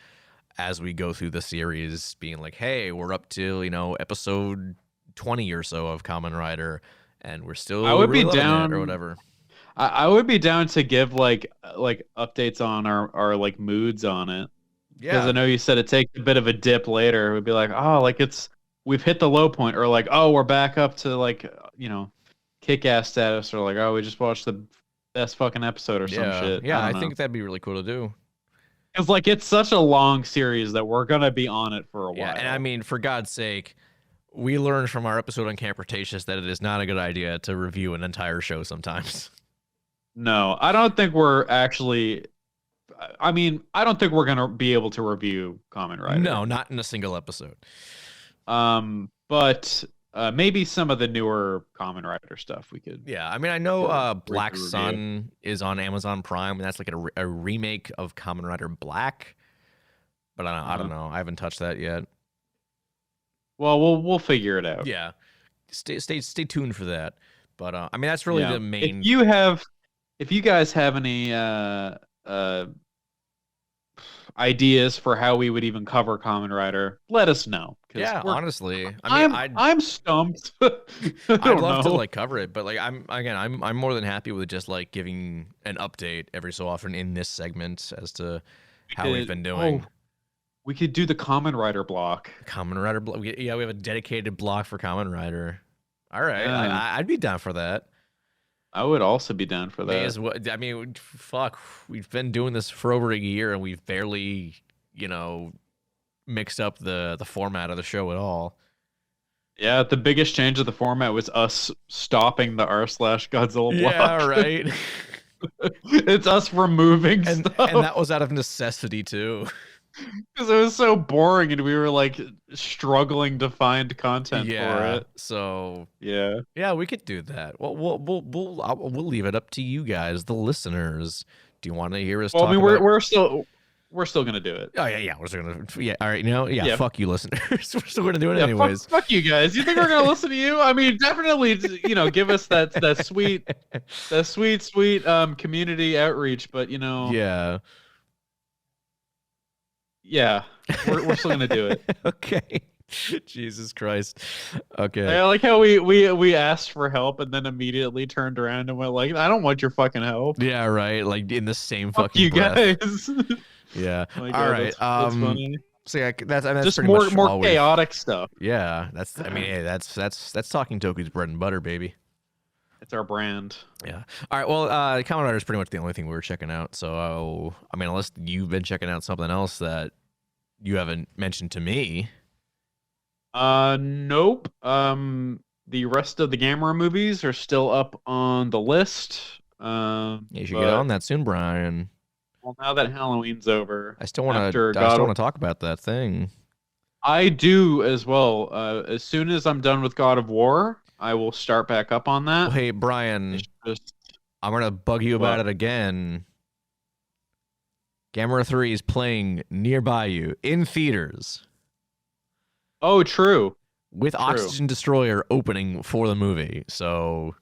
as we go through the series, being like, hey, we're up to, episode 20 or so of Kamen Rider, and we're still really loving it or whatever. I would be down to give like updates on our like moods on it. Yeah. Because I know you said it takes a bit of a dip later. It would be like, oh, like we've hit the low point, or like, oh, we're back up to like, kick-ass status, or like, oh, we just watched the best fucking episode or some shit. Yeah, I think that'd be really cool to do. Because like it's such a long series that we're gonna be on it for a while. Yeah, and I mean, for God's sake, we learned from our episode on Camp Cretaceous that it is not a good idea to review an entire show sometimes. No, I don't think we're actually. I mean, I don't think we're gonna be able to review Kamen Rider. No, not in a single episode. But maybe some of the newer Kamen Rider stuff we could. Yeah, I mean, I know Black review. Sun is on Amazon Prime, and that's like a remake of Kamen Rider Black. But I don't know. I haven't touched that yet. Well, we'll figure it out. Yeah, stay tuned for that. But I mean, that's really the main. If you guys have any ideas for how we would even cover Kamen Rider, let us know. Yeah, honestly, I mean, I'm stumped. I'd love to like cover it, but like I'm more than happy with just like giving an update every so often in this segment as to how we've been doing. Oh, we could do the Kamen Rider block. Kamen Rider block. Yeah, we have a dedicated block for Kamen Rider. All right, yeah. I'd be down for that. I would also be down for that. I mean, fuck, we've been doing this for over a year and we've barely, mixed up the format of the show at all. Yeah, the biggest change of the format was us stopping the r/Godzilla block. Yeah, right. It's us removing stuff. And that was out of necessity, too. Because it was so boring and we were like struggling to find content for it. So yeah, we could do that. Well, we'll leave it up to you guys, the listeners. Do you want to hear us? Well, I mean, we're still gonna do it. Oh yeah, we're still gonna. Yeah, all right, fuck you, listeners. We're still gonna do it anyways. Fuck you guys. You think we're gonna listen to you? I mean, definitely. Give us that sweet community outreach. But Yeah, we're still gonna do it. Okay. Jesus Christ. Okay. I like how we asked for help and then immediately turned around and went like, I don't want your fucking help. Yeah, right. Like in the same Fuck fucking you breath. guys. Yeah. All right. That's funny. So yeah, that's just pretty more much chaotic stuff. Yeah, that's Talking Toku's bread and butter, baby. It's our brand. Yeah. All right. Well, Kamen Rider is pretty much the only thing we were checking out. So, I mean, unless you've been checking out something else that you haven't mentioned to me. Nope. The rest of the Gamera movies are still up on the list. You should get on that soon, Brian. Well, now that Halloween's over, I still want to talk about that thing. I do as well. As soon as I'm done with God of War, I will start back up on that. Well, hey, Brian, I'm going to bug you about it again. Gamera 3 is playing nearby you in theaters. Oh, true. With Oxygen Destroyer opening for the movie. So,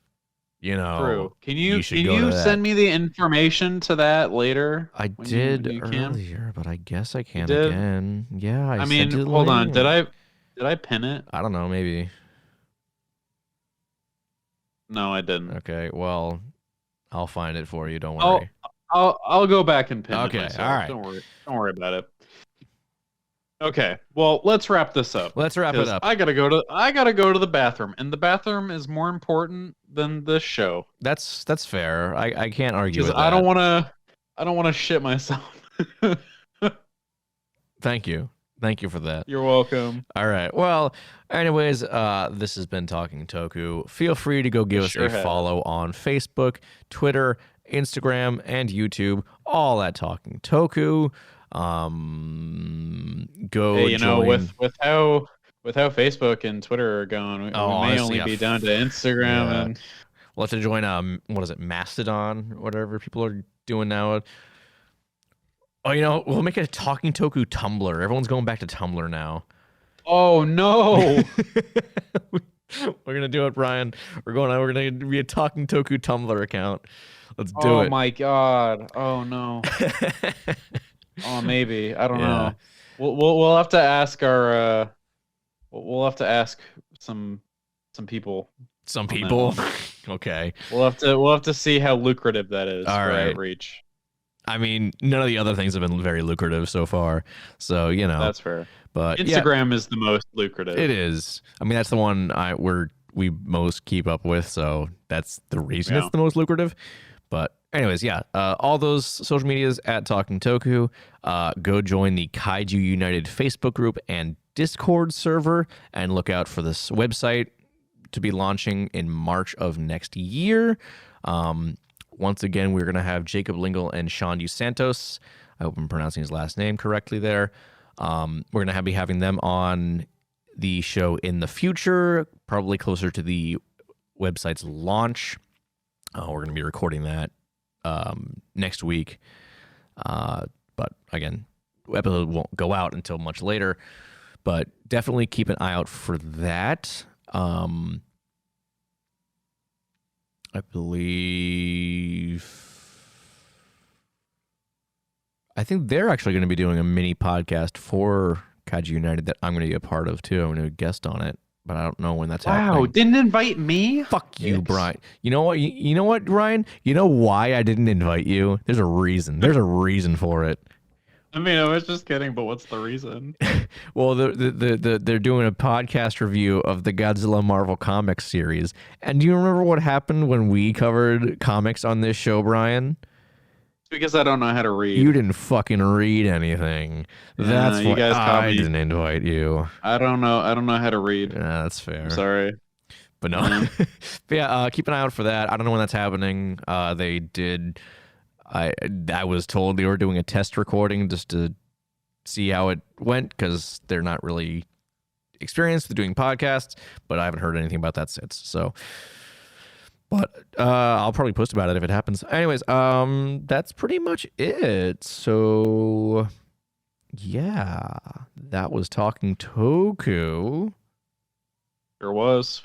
True. Can you send me the information to that later? I did earlier, but I guess I can again. Yeah, I mean, hold on. Did I pin it? I don't know, maybe. No, I didn't. Okay, well, I'll find it for you. Don't worry. I'll go back and pin it myself. All right. Don't worry about it. Okay, well, let's wrap this up. Let's wrap it up. I gotta go to the bathroom, and the bathroom is more important than this show. That's fair. I can't argue with that. I don't want to shit myself. Thank you for that. You're welcome. All right. Well, anyways, this has been Talking Toku. Feel free to go give us a follow on Facebook, Twitter, Instagram, and YouTube. All at Talking Toku. Join. with how Facebook and Twitter are going, we may only be down to Instagram. Yeah. And we'll have to join Mastodon, whatever people are doing now. Oh, we'll make it a Talking Toku Tumblr. Everyone's going back to Tumblr now. Oh no. We're gonna do it, Brian. We're gonna be a Talking Toku Tumblr account. Let's do it. Oh my god. Oh no. Oh, maybe. I don't know. We'll have to ask we'll have to ask some people. Some people. Okay. We'll have to see how lucrative that is for outreach. I mean, none of the other things have been very lucrative so far. So, That's fair. But Instagram is the most lucrative. It is. I mean, that's the one we most keep up with, so that's the reason it's the most lucrative. But anyways, all those social medias at Talking Toku. Go join the Kaiju United Facebook group and Discord server, and look out for this website to be launching in March of next year. Once again, we're going to have Jacob Lingle and Sean DeSantos I hope I'm pronouncing his last name correctly there. We're going to be having them on the show in the future, probably closer to the website's launch. We're going to be recording that next week. But again, episode won't go out until much later. But definitely keep an eye out for that. I think they're actually going to be doing a mini podcast for Kaiju United that I'm going to be a part of too. I'm going to guest on it, but I don't know when that's happening. Wow, didn't invite me? Fuck you, Brian. You know what? You know what, Ryan? You know why I didn't invite you? There's a reason. There's a reason for it. I mean, I was just kidding, but what's the reason? Well, they're doing a podcast review of the Godzilla Marvel Comics series. And do you remember what happened when we covered comics on this show, Brian? It's because I don't know how to read. You didn't fucking read anything. That's why I didn't invite you. I don't know how to read. Yeah, that's fair. I'm sorry. But no. But yeah, keep an eye out for that. I don't know when that's happening. They did... I was told they were doing a test recording just to see how it went because they're not really experienced with doing podcasts, but I haven't heard anything about that since. So, but I'll probably post about it if it happens. Anyways, that's pretty much it. So, yeah, that was Talking Toku. There was.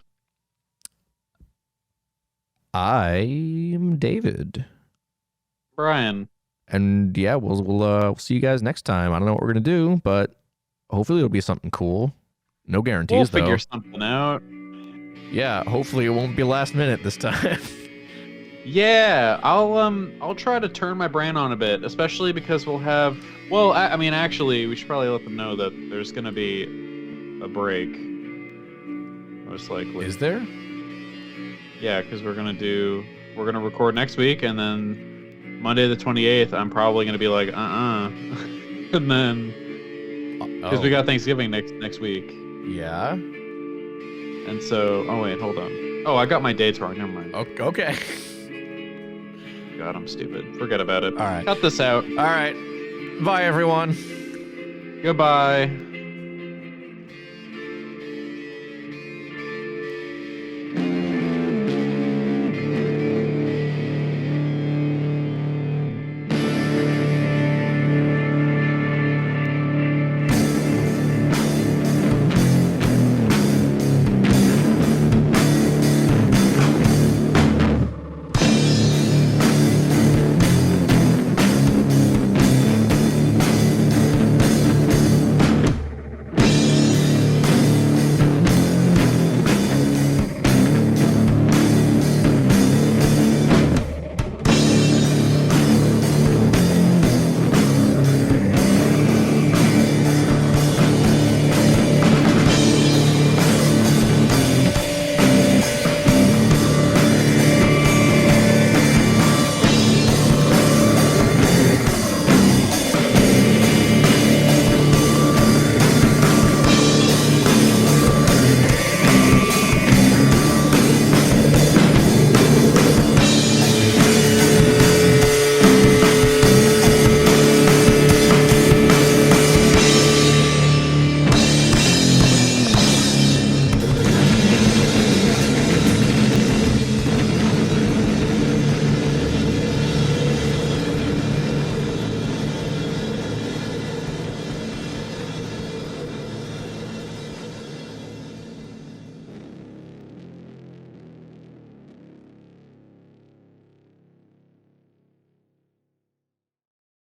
I'm David. Brian. And yeah, we'll see you guys next time. I don't know what we're gonna do, but hopefully it'll be something cool. No guarantees, We'll figure though. something out. Yeah, hopefully it won't be last minute this time. Yeah, I'll try to turn my brain on a bit, especially because we'll have. Well, I mean, actually, we should probably let them know that there's gonna be a break. Most likely. Is there? Yeah, because we're gonna record next week, and then Monday the 28th, I'm probably gonna be like, and then because we got Thanksgiving next week. Yeah. And so, oh wait, hold on. Oh, I got my dates wrong. Never mind. Okay. God, I'm stupid. Forget about it. All right. Cut this out. All right. Bye, everyone. Goodbye.